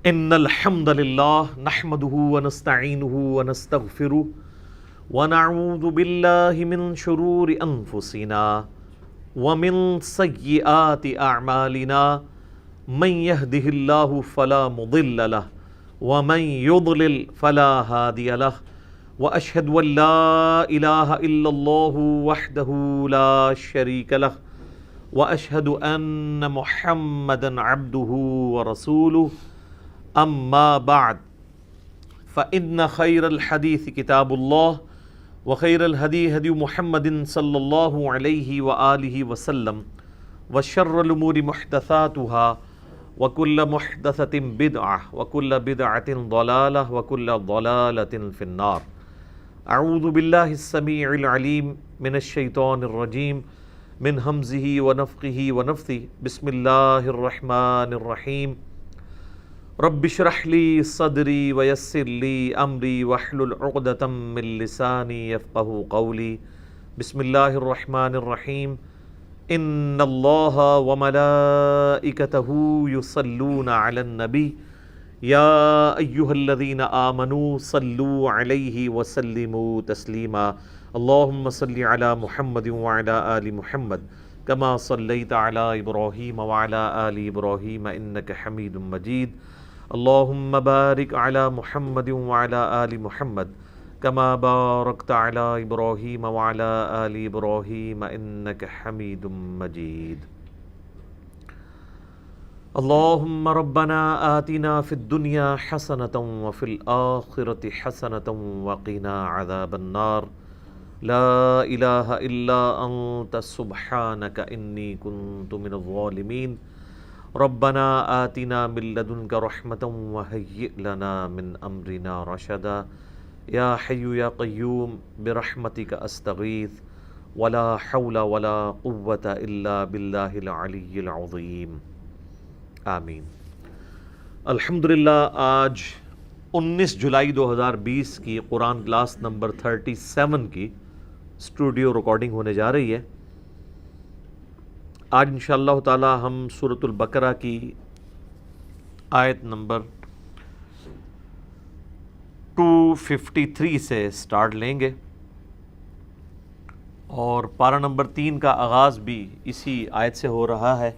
ان الحمد للہ نحمده ونستعینه ونستغفره ونعوذ باللہ من شرور انفسنا ومن سیئات اعمالنا من يهده اللہ فلا مضل له ومن يضلل فلا هادی له واشهد ان لا الہ الا اللہ وحدہ لا شریک له واشهد ان محمدا عبدہ ورسولہ اما بعد فإن خیر الحدیث کتاب اللہ وخیر الہدی ہدی محمد صلی اللہ علیہ وآلہ وسلم وشر الامور محدثاتها وکل محدثۃ بدعہ وکل بدعۃ ضلالہ وکل ضلالۃ فی النار۔ اعوذ باللہ السمیع العلیم من الشیطان الرجیم من ہمزہ ونفخہ ونفثہ بسم اللہ الرحمن الرحیم۔ رب اشرح لی صدری ویسر لی امری واحلل عقدۃ من لسانی یفقہوا قولی۔ بسم اللہ الرحمن الرحیم۔ ان اللہ وملائکتہ یصلون علی النبی یا ایہا الذین آمنوا صلوا علیہ وسلموا تسلیما۔ اللہم صل علی محمد وعلی آل محمد کما صلیت علی ابراہیم وعلی آل ابراہیم انک حمید مجید۔ اللہم بارک علی محمد وعلی آل محمد کما بارکت علی ابراہیم وعلی آل ابراہیم انک حمید مجید۔ اللہم ربنا آتنا فی الدنیا حسنۃ وفی الآخرۃ حسنۃ وقنا عذاب النار۔ لا الہ الا انت سبحانک انی کنت من الظالمین۔ ربنا آتنا من لدنک رحمۃ وہیئ لنا من امرنا رشدا۔ یا حی یا قیوم برحمتک استغیث ولا حول ولا قوة الا باللہ العلی العظیم، آمین۔ الحمدللہ آج 19 جولائی 2020 کی قرآن کلاس نمبر 37 کی اسٹوڈیو ریکارڈنگ ہونے جا رہی ہے۔ آج انشاءاللہ تعالی ہم سورۃ البقرہ کی آیت نمبر 253 سے سٹارٹ لیں گے، اور پارہ نمبر 3 کا آغاز بھی اسی آیت سے ہو رہا ہے۔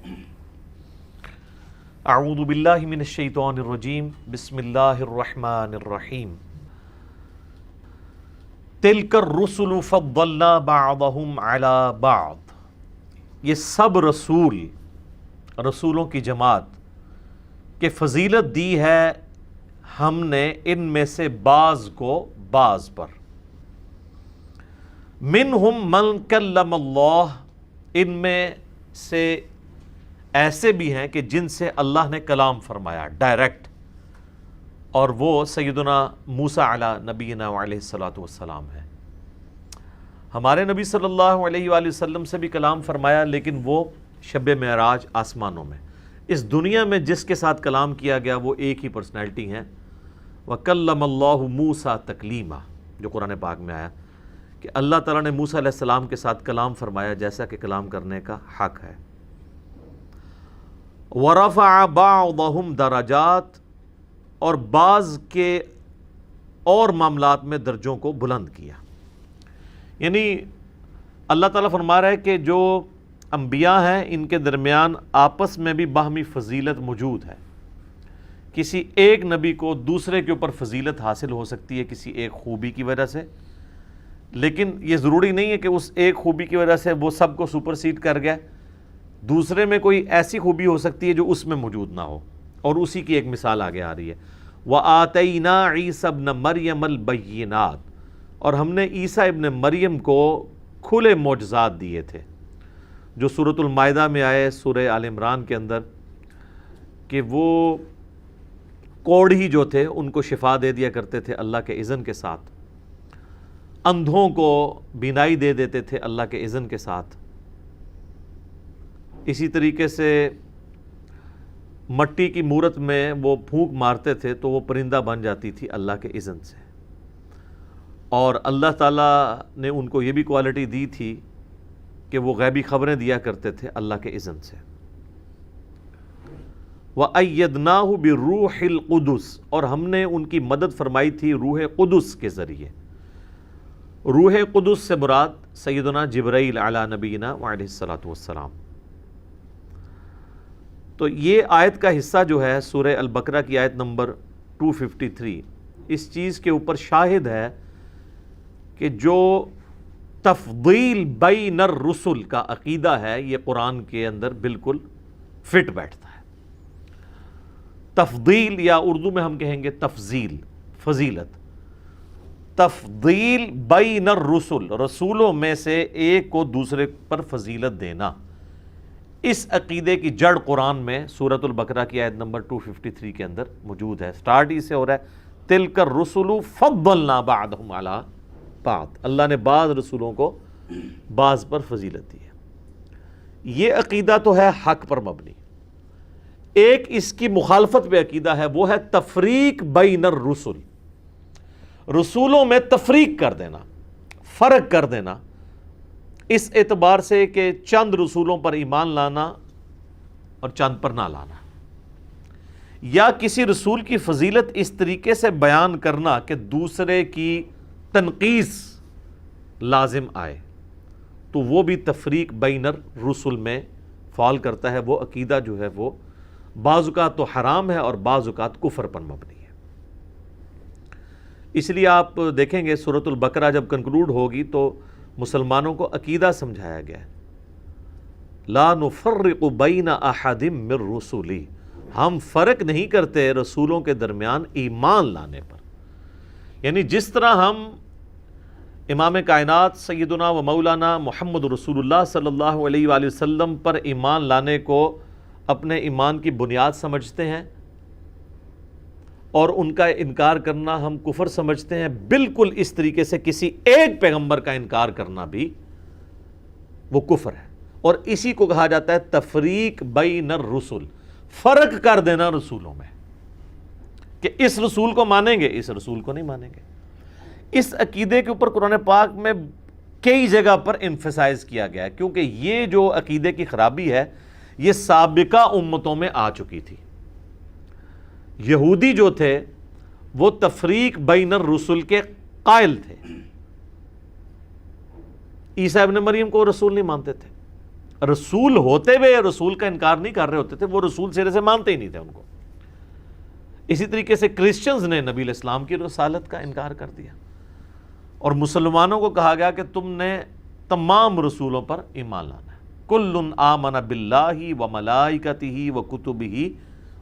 اعوذ باللہ من الشیطان الرجیم، بسم اللہ الرحمن الرحیم۔ تلک الرسل فضلنا بعضهم علی بعض۔ یہ سب رسولوں کی جماعت کہ فضیلت دی ہے ہم نے ان میں سے بعض کو بعض پر۔ منہم من کلم اللہ، ان میں سے ایسے بھی ہیں کہ جن سے اللہ نے کلام فرمایا ڈائریکٹ، اور وہ سیدنا موسیٰ علی نبینا علیہ الصلاۃ والسلام ہے۔ ہمارے نبی صلی اللہ علیہ وآلہ وسلم سے بھی کلام فرمایا، لیکن وہ شب معراج آسمانوں میں۔ اس دنیا میں جس کے ساتھ کلام کیا گیا وہ ایک ہی پرسنالٹی ہیں، وَكَلَّمَ اللَّهُ مُوسَىٰ تَكْلِيمًا، جو قرآن پاک میں آیا کہ اللہ تعالیٰ نے موسیٰ علیہ السلام کے ساتھ کلام فرمایا جیسا کہ کلام کرنے کا حق ہے۔ وَرَفَعَ بَعْضَهُمْ دَرَجَاتٍ، اور بعض کے اور معاملات میں درجوں کو بلند کیا۔ یعنی اللہ تعالیٰ فرما رہا ہے کہ جو انبیاء ہیں ان کے درمیان آپس میں بھی باہمی فضیلت موجود ہے۔ کسی ایک نبی کو دوسرے کے اوپر فضیلت حاصل ہو سکتی ہے کسی ایک خوبی کی وجہ سے، لیکن یہ ضروری نہیں ہے کہ اس ایک خوبی کی وجہ سے وہ سب کو سپرسیڈ کر گیا۔ دوسرے میں کوئی ایسی خوبی ہو سکتی ہے جو اس میں موجود نہ ہو، اور اسی کی ایک مثال آگے آ رہی ہے۔ وَآتَيْنَا عِيسَى ابْنَ مَرْيَمَ الْبَيِّنَاتِ، اور ہم نے عیسیٰ ابن مریم کو کھلے معجزات دیے تھے، جو سورۃ المائدہ میں آئے، سورہ آل عمران کے اندر، کہ وہ کوڑھی جو تھے ان کو شفا دے دیا کرتے تھے اللہ کے اذن کے ساتھ، اندھوں کو بینائی دے دیتے تھے اللہ کے اذن کے ساتھ، اسی طریقے سے مٹی کی مورت میں وہ پھونک مارتے تھے تو وہ پرندہ بن جاتی تھی اللہ کے اذن سے، اور اللہ تعالیٰ نے ان کو یہ بھی کوالٹی دی تھی کہ وہ غیبی خبریں دیا کرتے تھے اللہ کے اذن سے۔ وَأَيَّدْنَاهُ بِالرُّوحِ الْقُدُسِ، اور ہم نے ان کی مدد فرمائی تھی روح قدس کے ذریعے۔ روح قدس سے مراد سیدنا جبرائیل علی نبینا وعلیہ الصلاۃ والسلام۔ تو یہ آیت کا حصہ جو ہے سورہ البقرہ کی آیت نمبر 253 اس چیز کے اوپر شاہد ہے کہ جو تفضیل بین الرسل کا عقیدہ ہے یہ قرآن کے اندر بالکل فٹ بیٹھتا ہے۔ تفضیل یا اردو میں ہم کہیں گے تفضیل، فضیلت، تفضیل بین الرسل، رسولوں میں سے ایک کو دوسرے پر فضیلت دینا، اس عقیدے کی جڑ قرآن میں سورۃ البقرہ کی آیت نمبر 253 کے اندر موجود ہے۔ سٹارٹ ہی سے ہو رہا ہے تِلْكَ الرُّسُلُ فَضَّلْنَا بَعْضَهُمْ عَلَىٰ بَعْضٍ، اللہ نے بعض رسولوں کو بعض پر فضیلت دی ہے۔ یہ عقیدہ تو ہے حق پر مبنی۔ ایک اس کی مخالفت پہ عقیدہ ہے، وہ ہے تفریق بین الرسل، رسولوں میں تفریق کر دینا، فرق کر دینا، اس اعتبار سے کہ چند رسولوں پر ایمان لانا اور چند پر نہ لانا، یا کسی رسول کی فضیلت اس طریقے سے بیان کرنا کہ دوسرے کی تنقیص لازم آئے، تو وہ بھی تفریق بین الرسل میں فال کرتا ہے۔ وہ عقیدہ جو ہے وہ بعض اوقات تو حرام ہے اور بعض اوقات کفر پر مبنی ہے۔ اس لیے آپ دیکھیں گے سورۃ البقرہ جب کنکلوڈ ہوگی تو مسلمانوں کو عقیدہ سمجھایا گیا ہے، لا نفرق بین احد من رسلی، ہم فرق نہیں کرتے رسولوں کے درمیان ایمان لانے پر۔ یعنی جس طرح ہم امام کائنات سیدنا و مولانا محمد رسول اللہ صلی اللہ علیہ وآلہ وسلم پر ایمان لانے کو اپنے ایمان کی بنیاد سمجھتے ہیں اور ان کا انکار کرنا ہم کفر سمجھتے ہیں، بالکل اس طریقے سے کسی ایک پیغمبر کا انکار کرنا بھی وہ کفر ہے، اور اسی کو کہا جاتا ہے تفریق بین الرسل، فرق کر دینا رسولوں میں، کہ اس رسول کو مانیں گے اس رسول کو نہیں مانیں گے۔ اس عقیدے کے اوپر قرآن پاک میں کئی جگہ پر ایمفسائز کیا گیا ہے، کیونکہ یہ جو عقیدے کی خرابی ہے یہ سابقہ امتوں میں آ چکی تھی۔ یہودی جو تھے وہ تفریق بین الرسل کے قائل تھے، عیسیٰ ابن مریم کو رسول نہیں مانتے تھے، رسول ہوتے ہوئے رسول کا انکار نہیں کر رہے ہوتے تھے، وہ رسول سرے سے مانتے ہی نہیں تھے ان کو۔ اسی طریقے سے کرسچنز نے نبی علیہ السلام کی رسالت کا انکار کر دیا، اور مسلمانوں کو کہا گیا کہ تم نے تمام رسولوں پر ایمان لانا ہے۔ کل آمن باللہ وملائکتہ وکتبہ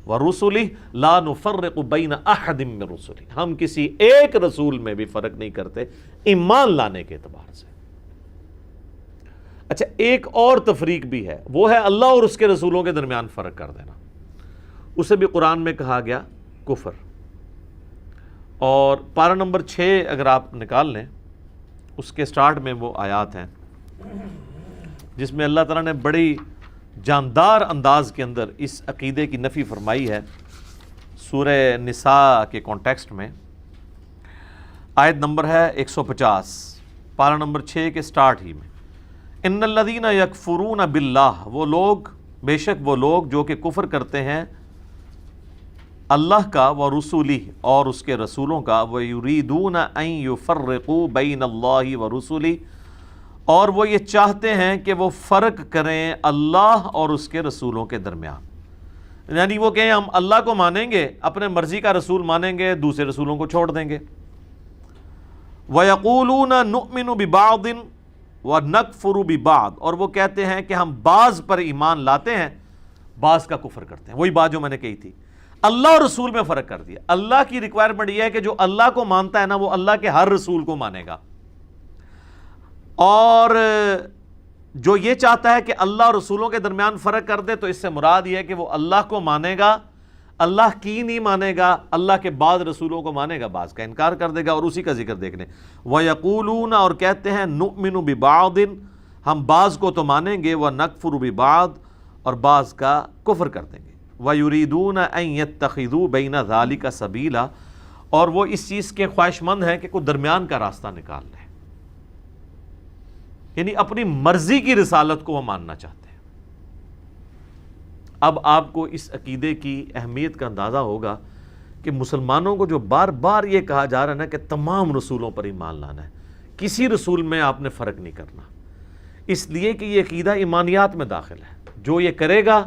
ورسلہ لا نفرق بین احد من رسلہ، ہم کسی ایک رسول میں بھی فرق نہیں کرتے ایمان لانے کے اعتبار سے۔ اچھا، ایک اور تفریق بھی ہے، وہ ہے اللہ اور اس کے رسولوں کے درمیان فرق کر دینا، اسے بھی قرآن میں کہا گیا کفر۔ اور پارہ نمبر 6 اگر آپ نکال لیں، اس کے سٹارٹ میں وہ آیات ہیں جس میں اللہ تعالیٰ نے بڑی جاندار انداز کے اندر اس عقیدے کی نفی فرمائی ہے۔ سورہ نساء کے کانٹیکسٹ میں آیت نمبر ہے 150، پارہ نمبر 6 کے سٹارٹ ہی میں، ان الذین یکفرون باللہ، وہ لوگ، بے شک وہ لوگ جو کہ کفر کرتے ہیں اللہ کا، ورسولہ، اور اس کے رسولوں کا، ویریدون ان یفرقوا بین اللہ ورسولہ، اور وہ یہ چاہتے ہیں کہ وہ فرق کریں اللہ اور اس کے رسولوں کے درمیان، یعنی وہ کہیں ہم اللہ کو مانیں گے، اپنے مرضی کا رسول مانیں گے، دوسرے رسولوں کو چھوڑ دیں گے۔ وَيَقُولُونَ نُؤْمِنُ بِبَعْضٍ وَنَكْفُرُ بِبَعْضٍ، اور وہ کہتے ہیں کہ ہم بعض پر ایمان لاتے ہیں، بعض کا کفر کرتے ہیں۔ وہی بات جو میں نے کہی تھی، اللہ اور رسول میں فرق کر دیا۔ اللہ کی ریکوائرمنٹ یہ ہے کہ جو اللہ کو مانتا ہے نا وہ اللہ کے ہر رسول کو مانے گا، اور جو یہ چاہتا ہے کہ اللہ اور رسولوں کے درمیان فرق کر دے تو اس سے مراد یہ ہے کہ وہ اللہ کو مانے گا، اللہ کی نہیں مانے گا، اللہ کے بعد رسولوں کو مانے گا، بعض کا انکار کر دے گا۔ اور اسی کا ذکر دیکھ لیں، وَيَقُولُونَ، اور کہتے ہیں، نُؤْمِنُ بِبَعْضٍ، ہم بعض کو تو مانیں گے، وَنَكْفُرُ بِبَعْضٍ، اور بعض کا کفر کر دیں گے۔ وَيُرِيدُونَ أَن يَتَّخِذُوا بَيْنَ ذَلِكَ سَبِيلًا، اور وہ اس چیز کے خواہش مند ہیں کہ کوئی درمیان کا راستہ نکال لیں، یعنی اپنی مرضی کی رسالت کو وہ ماننا چاہتے ہیں، اب آپ کو اس عقیدے کی اہمیت کا اندازہ ہوگا کہ مسلمانوں کو جو بار بار یہ کہا جا رہا ہے نا کہ تمام رسولوں پر ایمان لانا ہے، کسی رسول میں آپ نے فرق نہیں کرنا، اس لیے کہ یہ عقیدہ ایمانیات میں داخل ہے. جو یہ کرے گا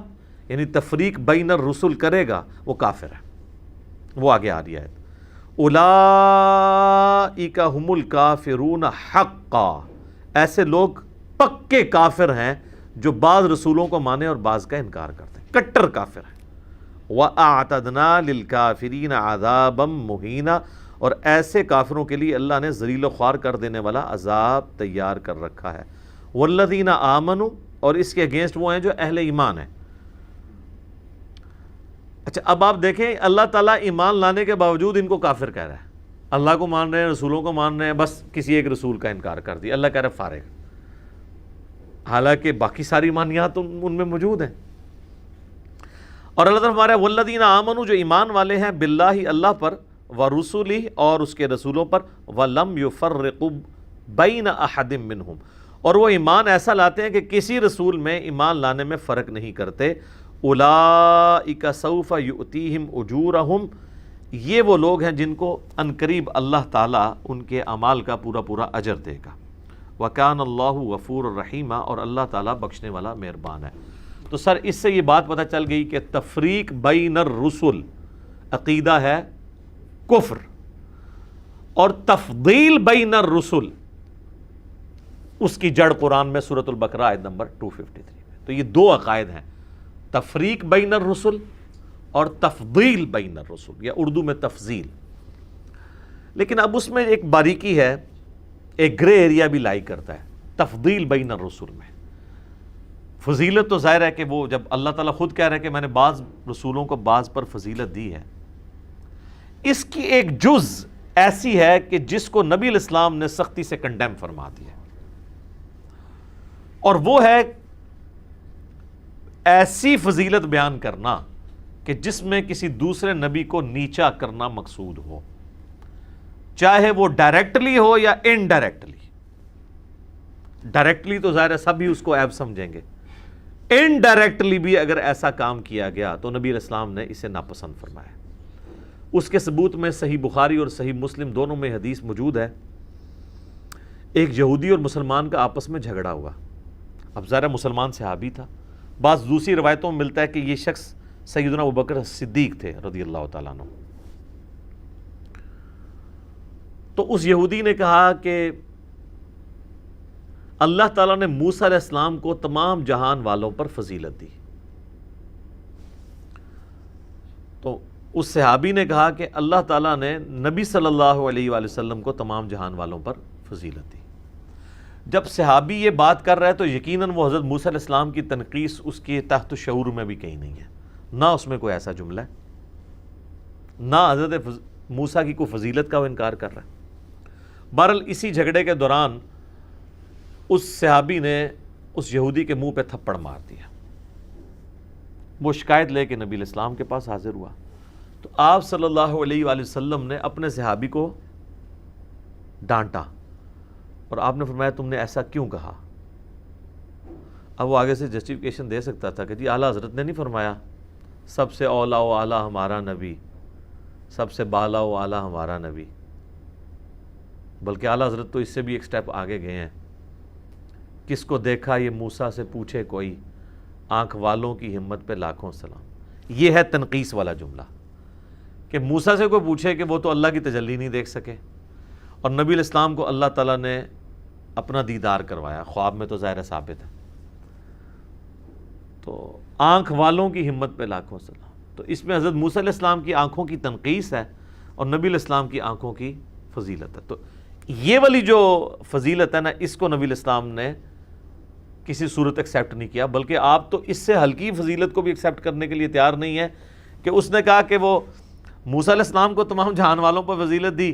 یعنی تفریق بین الرسل کرے گا وہ کافر ہے. وہ آگے آ رہی ہے اولئک هم الکافرون حقا، ایسے لوگ پکے کافر ہیں جو بعض رسولوں کو مانے اور بعض کا انکار کرتے ہیں، کٹر کافر ہیں. وَأَعْتَدْنَا لِلْكَافِرِينَ عَذَابًا مُهِينًا، اور ایسے کافروں کے لیے اللہ نے ذلیل و خوار کر دینے والا عذاب تیار کر رکھا ہے. وَالَّذِينَ آمَنُوا، اور اس کے اگینسٹ وہ ہیں جو اہل ایمان ہیں. اچھا اب آپ دیکھیں اللہ تعالیٰ ایمان لانے کے باوجود ان کو کافر کہہ رہا ہے. اللہ کو مان رہے ہیں، رسولوں کو مان رہے ہیں، بس کسی ایک رسول کا انکار کر دیا، اللہ کہہ رہا ہے فارغ، حالانکہ باقی ساری ایمانیات ان میں موجود ہیں. اور اللہ تعالیٰ ہمارے والذین آمنوا، جو ایمان والے ہیں، باللہ اللہ پر، ورسولہ اور اس کے رسولوں پر، ولم یفرقوا بین احد منہم، اور وہ ایمان ایسا لاتے ہیں کہ کسی رسول میں ایمان لانے میں فرق نہیں کرتے. اولئک سوف یؤتیہم اجورہم، یہ وہ لوگ ہیں جن کو عنقریب اللہ تعالیٰ ان کے اعمال کا پورا پورا اجر دے گا. وکان اللہ غفور الرحیم، اور اللہ تعالیٰ بخشنے والا مہربان ہے. تو سر اس سے یہ بات پتہ چل گئی کہ تفریق بین الرسل عقیدہ ہے کفر، اور تفضیل بین الرسل اس کی جڑ قرآن میں سورۃ البقرہ آیت نمبر 253 میں. تو یہ دو عقائد ہیں، تفریق بین الرسل اور تفضیل بین الرسل، یا اردو میں تفضیل. لیکن اب اس میں ایک باریکی ہے، ایک گرے ایریا بھی لائی کرتا ہے تفضیل بین الرسل میں. فضیلت تو ظاہر ہے کہ وہ جب اللہ تعالیٰ خود کہہ رہا ہے کہ میں نے بعض رسولوں کو بعض پر فضیلت دی ہے، اس کی ایک جز ایسی ہے کہ جس کو نبی علیہ السلام نے سختی سے کنڈیم فرما دیا، اور وہ ہے ایسی فضیلت بیان کرنا کہ جس میں کسی دوسرے نبی کو نیچا کرنا مقصود ہو، چاہے وہ ڈائریکٹلی ہو یا انڈائریکٹلی. ڈائریکٹلی تو ظاہر ہے سب ہی اس کو عیب سمجھیں گے، انڈائریکٹلی بھی اگر ایسا کام کیا گیا تو نبی علیہ السلام نے اسے ناپسند فرمایا. اس کے ثبوت میں صحیح بخاری اور صحیح مسلم دونوں میں حدیث موجود ہے. ایک یہودی اور مسلمان کا آپس میں جھگڑا ہوا. اب ظاہر مسلمان صحابی تھا، بعض دوسری روایتوں میں ملتا ہے کہ یہ شخص سیدنا ابوبکر صدیق تھے رضی اللہ تعالیٰ عنہ. تو اس یہودی نے کہا کہ اللہ تعالیٰ نے موسیٰ علیہ السلام کو تمام جہان والوں پر فضیلت دی. تو اس صحابی نے کہا کہ اللہ تعالیٰ نے نبی صلی اللہ علیہ وآلہ وسلم کو تمام جہان والوں پر فضیلت دی. جب صحابی یہ بات کر رہا ہے تو یقیناً وہ حضرت موسیٰ علیہ السلام کی تنقیص اس کے تحت شعور میں بھی کہیں نہیں ہے، نہ اس میں کوئی ایسا جملہ ہے، نہ حضرت موسیٰ کی کوئی فضیلت کا وہ انکار کر رہا ہے. بہرحال اسی جھگڑے کے دوران اس صحابی نے اس یہودی کے منہ پہ تھپڑ مار دیا. وہ شکایت لے کے نبی علیہ السلام کے پاس حاضر ہوا. تو آپ صلی اللہ علیہ وآلہ وسلم نے اپنے صحابی کو ڈانٹا اور آپ نے فرمایا تم نے ایسا کیوں کہا؟ اب وہ آگے سے جسٹیفیکیشن دے سکتا تھا کہ جی اعلیٰ حضرت نے نہیں فرمایا سب سے اولا و اعلیٰ ہمارا نبی، سب سے بالا و اعلیٰ ہمارا نبی، بلکہ اعلیٰ حضرت تو اس سے بھی ایک سٹیپ آگے گئے ہیں. کس کو دیکھا یہ موسیٰ سے پوچھے کوئی، آنکھ والوں کی ہمت پہ لاکھوں سلام. یہ ہے تنقیص والا جملہ کہ موسیٰ سے کوئی پوچھے کہ وہ تو اللہ کی تجلی نہیں دیکھ سکے، اور نبی علیہ السلام کو اللہ تعالیٰ نے اپنا دیدار کروایا خواب میں، تو ظاہر ثابت ہے. تو آنکھ والوں کی ہمت پہ لاکھوں سلام. تو اس میں حضرت موسیٰ علیہ السلام کی آنکھوں کی تنقیص ہے اور نبی علیہ السلام کی آنکھوں کی فضیلت ہے. تو یہ والی جو فضیلت ہے نا، اس کو نبی علیہ السلام نے کسی صورت ایکسیپٹ نہیں کیا، بلکہ آپ تو اس سے ہلکی فضیلت کو بھی ایکسیپٹ کرنے کے لیے تیار نہیں ہے کہ اس نے کہا کہ وہ موسیٰ علیہ السلام کو تمام جہان والوں پر فضیلت دی،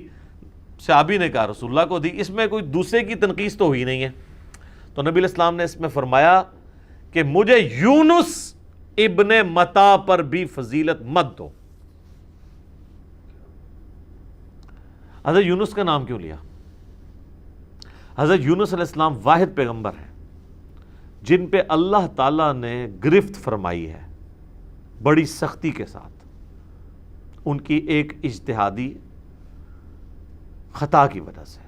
صحابی نے کہا رسول اللہ کو دی، اس میں کوئی دوسرے کی تنقیص تو ہوئی نہیں ہے. تو نبی علیہ السلام نے اس میں فرمایا کہ مجھے یونس ابن متا پر بھی فضیلت مت دو. حضرت یونس کا نام کیوں لیا؟ حضرت یونس علیہ السلام واحد پیغمبر ہیں جن پہ اللہ تعالیٰ نے گرفت فرمائی ہے بڑی سختی کے ساتھ ان کی ایک اجتہادی خطا کی وجہ سے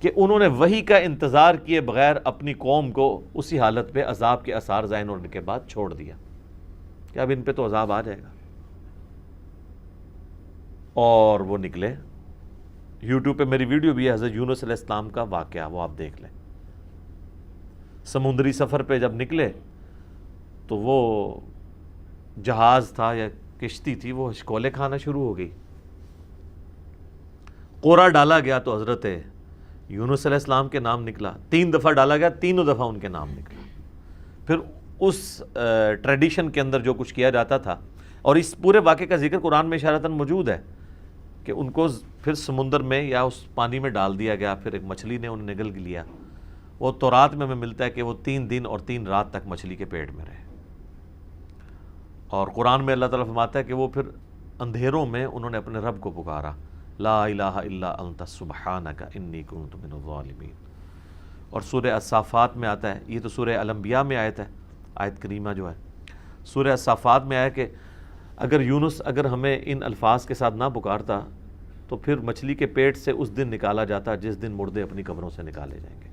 کہ انہوں نے وحی کا انتظار کیے بغیر اپنی قوم کو اسی حالت پہ عذاب کے آثار ظاہر ہونے کے بعد چھوڑ دیا کہ اب ان پہ تو عذاب آ جائے گا، اور وہ نکلے۔ یوٹیوب پہ میری ویڈیو بھی ہے حضرت یونس علیہ السلام کا واقعہ، وہ آپ دیکھ لیں۔ سمندری سفر پہ جب نکلے تو وہ جہاز تھا یا کشتی تھی، وہ ہچکولے کھانا شروع ہو گئی، قورا ڈالا گیا تو حضرت یونس علیہ السلام کے نام نکلا، 3 دفعہ ڈالا گیا، تینوں دفعہ ان کے نام نکلا۔ پھر اس ٹریڈیشن کے اندر جو کچھ کیا جاتا تھا، اور اس پورے واقعے کا ذکر قرآن میں اشارتاً موجود ہے کہ ان کو پھر سمندر میں یا اس پانی میں ڈال دیا گیا، پھر ایک مچھلی نے انہیں نگل لیا۔ وہ تورات میں ہمیں ملتا ہے کہ وہ 3 دن اور 3 رات تک مچھلی کے پیٹ میں رہے، اور قرآن میں اللہ تعالیٰ فرماتا ہے کہ وہ پھر اندھیروں میں انہوں نے اپنے رب کو پکارا، لا الہ الا انت سبحانک انی کنت من الظالمین۔ اور سورہ الصافات میں آتا ہے، یہ تو سورہ الانبیاء میں آیت ہے، آیت کریمہ جو ہے سورہ الصافات میں آیا کہ اگر یونس اگر ہمیں ان الفاظ کے ساتھ نہ پکارتا تو پھر مچھلی کے پیٹ سے اس دن نکالا جاتا جس دن مردے اپنی قبروں سے نکالے جائیں گے۔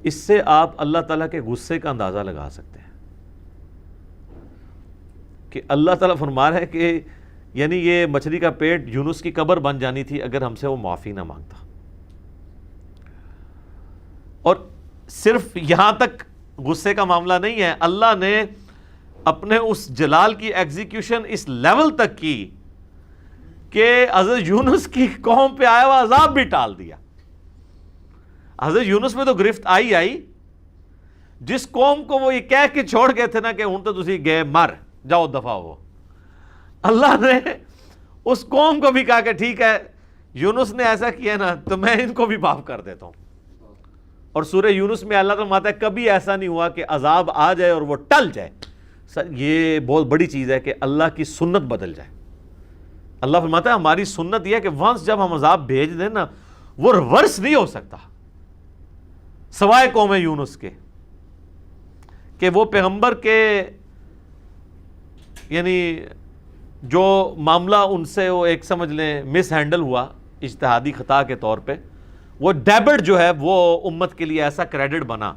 اس سے آپ اللہ تعالیٰ کے غصے کا اندازہ لگا سکتے ہیں کہ اللہ تعالیٰ فرما رہا ہے کہ یعنی یہ مچھلی کا پیٹ یونس کی قبر بن جانی تھی اگر ہم سے وہ معافی نہ مانگتا۔ اور صرف یہاں تک غصے کا معاملہ نہیں ہے، اللہ نے اپنے اس جلال کی ایگزیکیوشن اس لیول تک کی کہ حضرت یونس کی قوم پہ آیا ہوا عذاب بھی ٹال دیا۔ حضرت یونس میں تو گرفت آئی، جس قوم کو وہ یہ کہہ کے چھوڑ گئے تھے نا کہ ہوں تو تسی گئے مر جاؤ دفع ہو، اللہ نے اس قوم کو بھی کہا کہ ٹھیک ہے یونس نے ایسا کیا نا تو میں ان کو بھی معاف کر دیتا ہوں۔ اور سورہ یونس میں اللہ تعالیٰ فرماتا ہے کبھی ایسا نہیں ہوا کہ عذاب آ جائے اور وہ ٹل جائے۔ یہ بہت بڑی چیز ہے کہ اللہ کی سنت بدل جائے۔ اللہ فرماتا ہے ہماری سنت یہ ہے کہ ونس جب ہم عذاب بھیج دیں نا وہ ریورس نہیں ہو سکتا، سوائے قوم یونس کے کہ وہ پیغمبر کے یعنی جو معاملہ ان سے وہ ایک سمجھ لیں مس ہینڈل ہوا اجتہادی خطا کے طور پہ، وہ ڈیبٹ جو ہے وہ امت کے لیے ایسا کریڈٹ بنا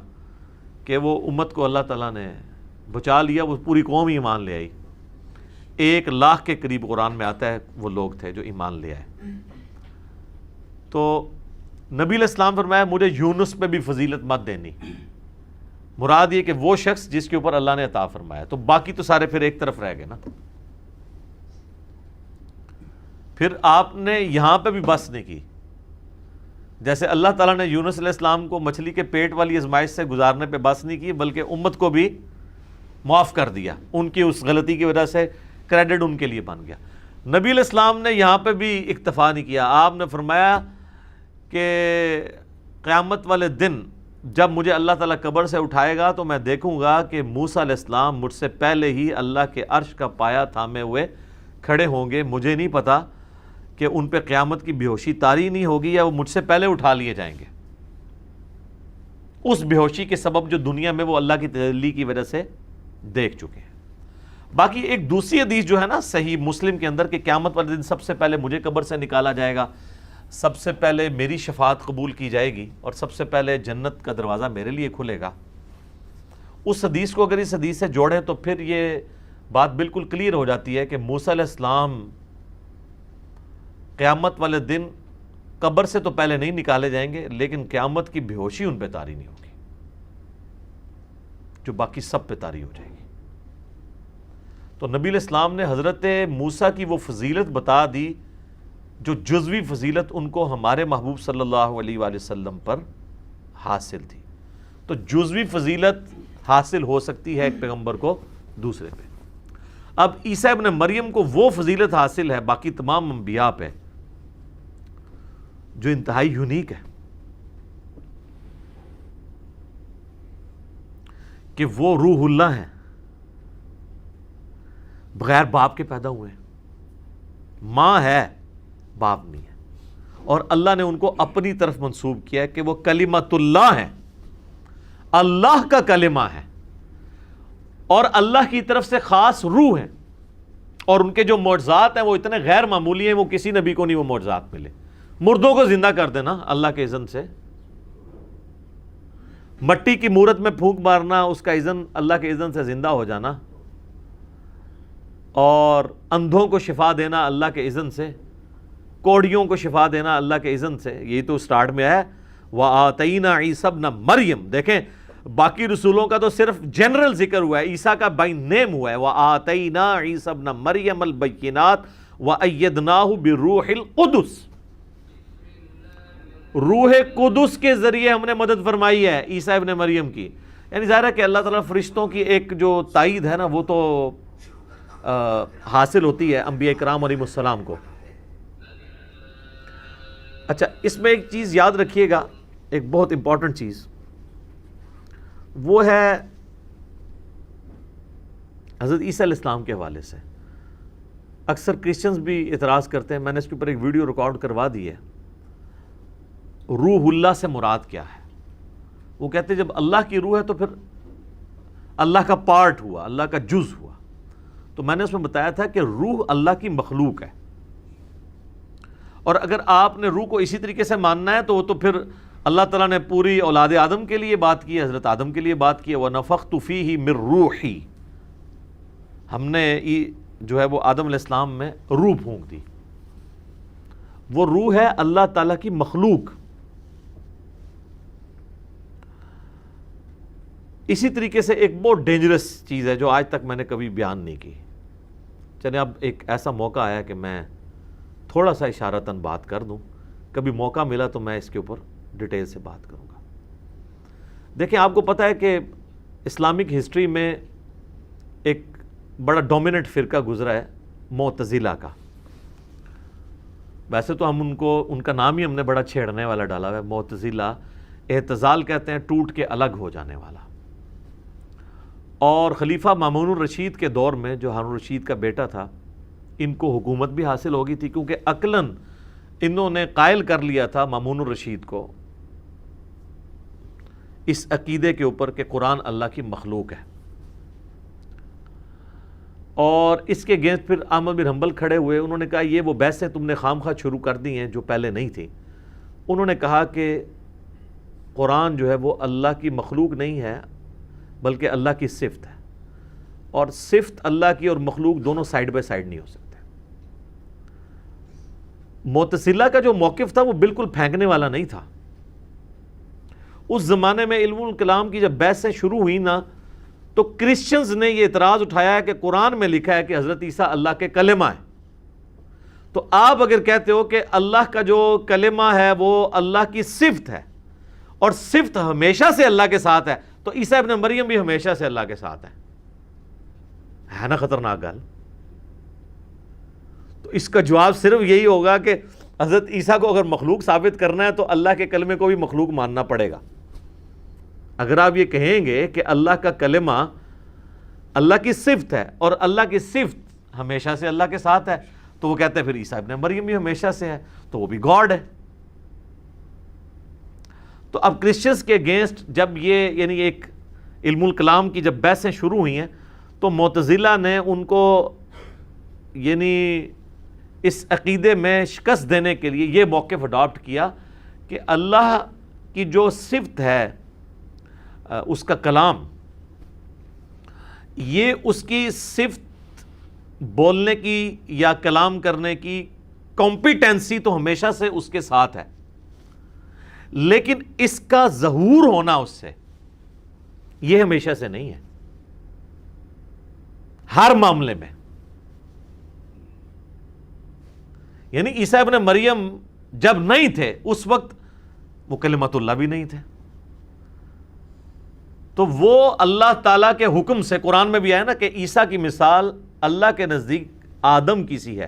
کہ وہ امت کو اللہ تعالیٰ نے بچا لیا، وہ پوری قوم ہی ایمان لے آئی۔ 1,00,000 کے قریب قرآن میں آتا ہے وہ لوگ تھے جو ایمان لے آئے۔ تو نبی علیہ السلام فرمایا مجھے یونس پہ بھی فضیلت مت دینی، مراد یہ کہ وہ شخص جس کے اوپر اللہ نے عطا فرمایا، تو باقی تو سارے پھر ایک طرف رہ گئے نا۔ پھر آپ نے یہاں پہ بھی بس نہیں کی، جیسے اللہ تعالیٰ نے یونس علیہ السلام کو مچھلی کے پیٹ والی آزمائش سے گزارنے پہ بس نہیں کی، بلکہ امت کو بھی معاف کر دیا، ان کی اس غلطی کی وجہ سے کریڈٹ ان کے لیے بن گیا۔ نبی علیہ السلام نے یہاں پہ بھی اکتفا نہیں کیا، آپ نے فرمایا کہ قیامت والے دن جب مجھے اللہ تعالیٰ قبر سے اٹھائے گا تو میں دیکھوں گا کہ موسیٰ علیہ السلام مجھ سے پہلے ہی اللہ کے عرش کا پایا تھامے ہوئے کھڑے ہوں گے، مجھے نہیں پتا کہ ان پہ قیامت کی بے ہوشی طاری نہیں ہوگی یا وہ مجھ سے پہلے اٹھا لیے جائیں گے، اس بے ہوشی کے سبب جو دنیا میں وہ اللہ کی تجلی کی وجہ سے دیکھ چکے ہیں۔ باقی ایک دوسری حدیث جو ہے نا صحیح مسلم کے اندر کہ قیامت والے دن سب سے پہلے مجھے قبر سے نکالا جائے گا، سب سے پہلے میری شفاعت قبول کی جائے گی اور سب سے پہلے جنت کا دروازہ میرے لیے کھلے گا۔ اس حدیث کو اگر اس حدیث سے جوڑیں تو پھر یہ بات بالکل کلیئر ہو جاتی ہے کہ موسیٰ علیہ السلام قیامت والے دن قبر سے تو پہلے نہیں نکالے جائیں گے، لیکن قیامت کی بے ہوشی ان پہ طاری نہیں ہوگی جو باقی سب پہ طاری ہو جائے گی۔ تو نبی علیہ السلام نے حضرت موسیٰ کی وہ فضیلت بتا دی جو جزوی فضیلت ان کو ہمارے محبوب صلی اللہ علیہ وآلہ وسلم پر حاصل تھی۔ تو جزوی فضیلت حاصل ہو سکتی ہے ایک پیغمبر کو دوسرے پہ۔ اب عیسیٰ ابن مریم کو وہ فضیلت حاصل ہے باقی تمام انبیاء پہ جو انتہائی یونیک ہے کہ وہ روح اللہ ہیں، بغیر باپ کے پیدا ہوئے ہیں، ماں ہے باپ نہیں ہے، اور اللہ نے ان کو اپنی طرف منسوب کیا ہے کہ وہ کلمۃ اللہ ہیں، اللہ کا کلمہ ہے۔ اور اللہ کی طرف سے خاص روح ہیں، اور ان کے جو معجزات ہیں وہ اتنے غیر معمولی ہیں، وہ کسی نبی کو نہیں وہ معجزات ملے۔ مردوں کو زندہ کر دینا اللہ کے اذن سے، مٹی کی مورت میں پھونک مارنا، اس کا اذن، اللہ کے اذن سے زندہ ہو جانا، اور اندھوں کو شفا دینا اللہ کے اذن سے، کوڑیوں کو شفا دینا اللہ کے اذن سے۔ یہی تو سٹارٹ میں ہے وَآتَيْنَا عِيسَى ابْنَ مَرْيَم۔ دیکھیں باقی رسولوں کا تو صرف جنرل ذکر ہوا ہے، عیسیٰ کا بائی نیم ہوا ہے، وَآتَيْنَا عِيسَى ابْنَ مَرْيَمَ الْبَيِّنَاتِ وَأَيَّدْنَاهُ بِالرُّوحِ الْقُدُسِ۔ روح قدس کے ذریعے ہم نے مدد فرمائی ہے عیسیٰ ابن مریم کی۔ یعنی ظاہر ہے کہ اللہ تعالیٰ فرشتوں کی ایک جو تائید ہے نا، وہ تو حاصل ہوتی ہے انبیاء کرام علیہ السلام کو۔ اچھا، اس میں ایک چیز یاد رکھیے گا، ایک بہت امپورٹنٹ چیز، وہ ہے حضرت عیسیٰ علیہ السلام کے حوالے سے۔ اکثر کرسچنز بھی اعتراض کرتے ہیں، میں نے اس کے اوپر ایک ویڈیو ریکارڈ کروا دی ہے، روح اللہ سے مراد کیا ہے؟ وہ کہتے ہیں جب اللہ کی روح ہے تو پھر اللہ کا پارٹ ہوا، اللہ کا جز ہوا۔ تو میں نے اس میں بتایا تھا کہ روح اللہ کی مخلوق ہے، اور اگر آپ نے روح کو اسی طریقے سے ماننا ہے تو وہ تو پھر اللہ تعالیٰ نے پوری اولاد آدم کے لیے بات کی، حضرت آدم کے لیے بات کی، وَنَفَخْتُ فِيهِ مِن رُوحِي، ہم نے جو ہے وہ آدم علیہ السلام میں روح پھونک دی۔ وہ روح ہے اللہ تعالیٰ کی مخلوق۔ اسی طریقے سے ایک بہت ڈینجرس چیز ہے جو آج تک میں نے کبھی بیان نہیں کی۔ چلیں اب ایک ایسا موقع آیا کہ میں تھوڑا سا اشارتاً بات کر دوں، کبھی موقع ملا تو میں اس کے اوپر ڈیٹیل سے بات کروں گا۔ دیکھیں آپ کو پتہ ہے کہ اسلامک ہسٹری میں ایک بڑا ڈومیننٹ فرقہ گزرا ہے معتزلہ کا۔ ویسے تو ہم ان کا نام ہی ہم نے بڑا چھیڑنے والا ڈالا ہوا ہے، معتزلہ، اعتزال کہتے ہیں ٹوٹ کے الگ ہو جانے والا۔ اور خلیفہ مامون الرشید کے دور میں جو ہارون الرشید کا بیٹا تھا، ان کو حکومت بھی حاصل ہو گئی تھی، کیونکہ عقلاً انہوں نے قائل کر لیا تھا مامون الرشید کو اس عقیدے کے اوپر کہ قرآن اللہ کی مخلوق ہے۔ اور اس کے اگینسٹ پھر احمد بن حنبل کھڑے ہوئے، انہوں نے کہا یہ وہ بحثیں تم نے خام خواہ شروع کر دی ہیں جو پہلے نہیں تھی۔ انہوں نے کہا کہ قرآن جو ہے وہ اللہ کی مخلوق نہیں ہے بلکہ اللہ کی صفت ہے، اور صفت اللہ کی اور مخلوق دونوں سائیڈ بائی سائیڈ نہیں ہو سکتے۔ معتزلہ کا جو موقف تھا وہ بالکل پھینکنے والا نہیں تھا۔ اس زمانے میں علم الکلام کی جب بحثیں شروع ہوئی نا، تو کرسچنز نے یہ اعتراض اٹھایا ہے کہ قرآن میں لکھا ہے کہ حضرت عیسیٰ اللہ کے کلمہ ہے، تو آپ اگر کہتے ہو کہ اللہ کا جو کلمہ ہے وہ اللہ کی صفت ہے، اور صفت ہمیشہ سے اللہ کے ساتھ ہے، تو عیسیٰ ابن مریم بھی ہمیشہ سے اللہ کے ساتھ ہے نا خطرناک گل؟ تو اس کا جواب صرف یہی ہوگا کہ حضرت عیسیٰ کو اگر مخلوق ثابت کرنا ہے تو اللہ کے کلمے کو بھی مخلوق ماننا پڑے گا۔ اگر آپ یہ کہیں گے کہ اللہ کا کلمہ اللہ کی صفت ہے اور اللہ کی صفت ہمیشہ سے اللہ کے ساتھ ہے، تو وہ کہتے ہیں پھر عیسیٰ ابن مریم بھی ہمیشہ سے ہے، تو وہ بھی گاڈ ہے۔ تو اب کرسچنز کے اگینسٹ جب یہ یعنی ایک علم الکلام کی جب بحثیں شروع ہوئی ہیں، تو معتزلہ نے ان کو یعنی اس عقیدے میں شکست دینے کے لیے یہ موقف اڈاپٹ کیا کہ اللہ کی جو صفت ہے اس کا کلام، یہ اس کی صفت بولنے کی یا کلام کرنے کی کمپیٹنسی تو ہمیشہ سے اس کے ساتھ ہے، لیکن اس کا ظہور ہونا اس سے یہ ہمیشہ سے نہیں ہے، ہر معاملے میں۔ یعنی عیسیٰ ابن مریم جب نہیں تھے اس وقت وہ کلمت اللہ بھی نہیں تھے، تو وہ اللہ تعالیٰ کے حکم سے، قرآن میں بھی آیا نا کہ عیسیٰ کی مثال اللہ کے نزدیک آدم کی سی ہے،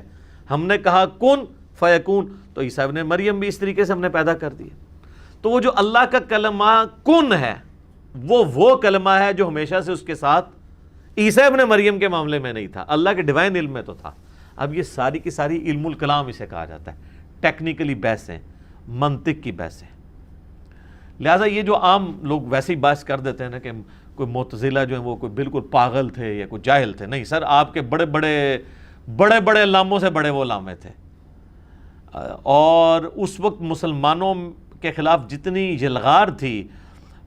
ہم نے کہا کن فیکون، تو عیسیٰ ابن مریم بھی اس طریقے سے ہم نے پیدا کر دیے۔ تو وہ جو اللہ کا کلمہ کن ہے وہ کلمہ ہے جو ہمیشہ سے اس کے ساتھ عیسیٰ ابن مریم کے معاملے میں نہیں تھا، اللہ کے ڈیوائن علم میں تو تھا۔ اب یہ ساری کی ساری علم الکلام اسے کہا جاتا ہے، ٹیکنیکلی بحثیں، منطق کی بحثیں۔ لہٰذا یہ جو عام لوگ ویسے ہی بحث کر دیتے ہیں نا کہ کوئی معتزلہ جو ہیں وہ کوئی بالکل پاگل تھے یا کوئی جاہل تھے، نہیں سر، آپ کے بڑے بڑے علاموں سے بڑے وہ علامے تھے، اور اس وقت مسلمانوں کے خلاف جتنی یلغار تھی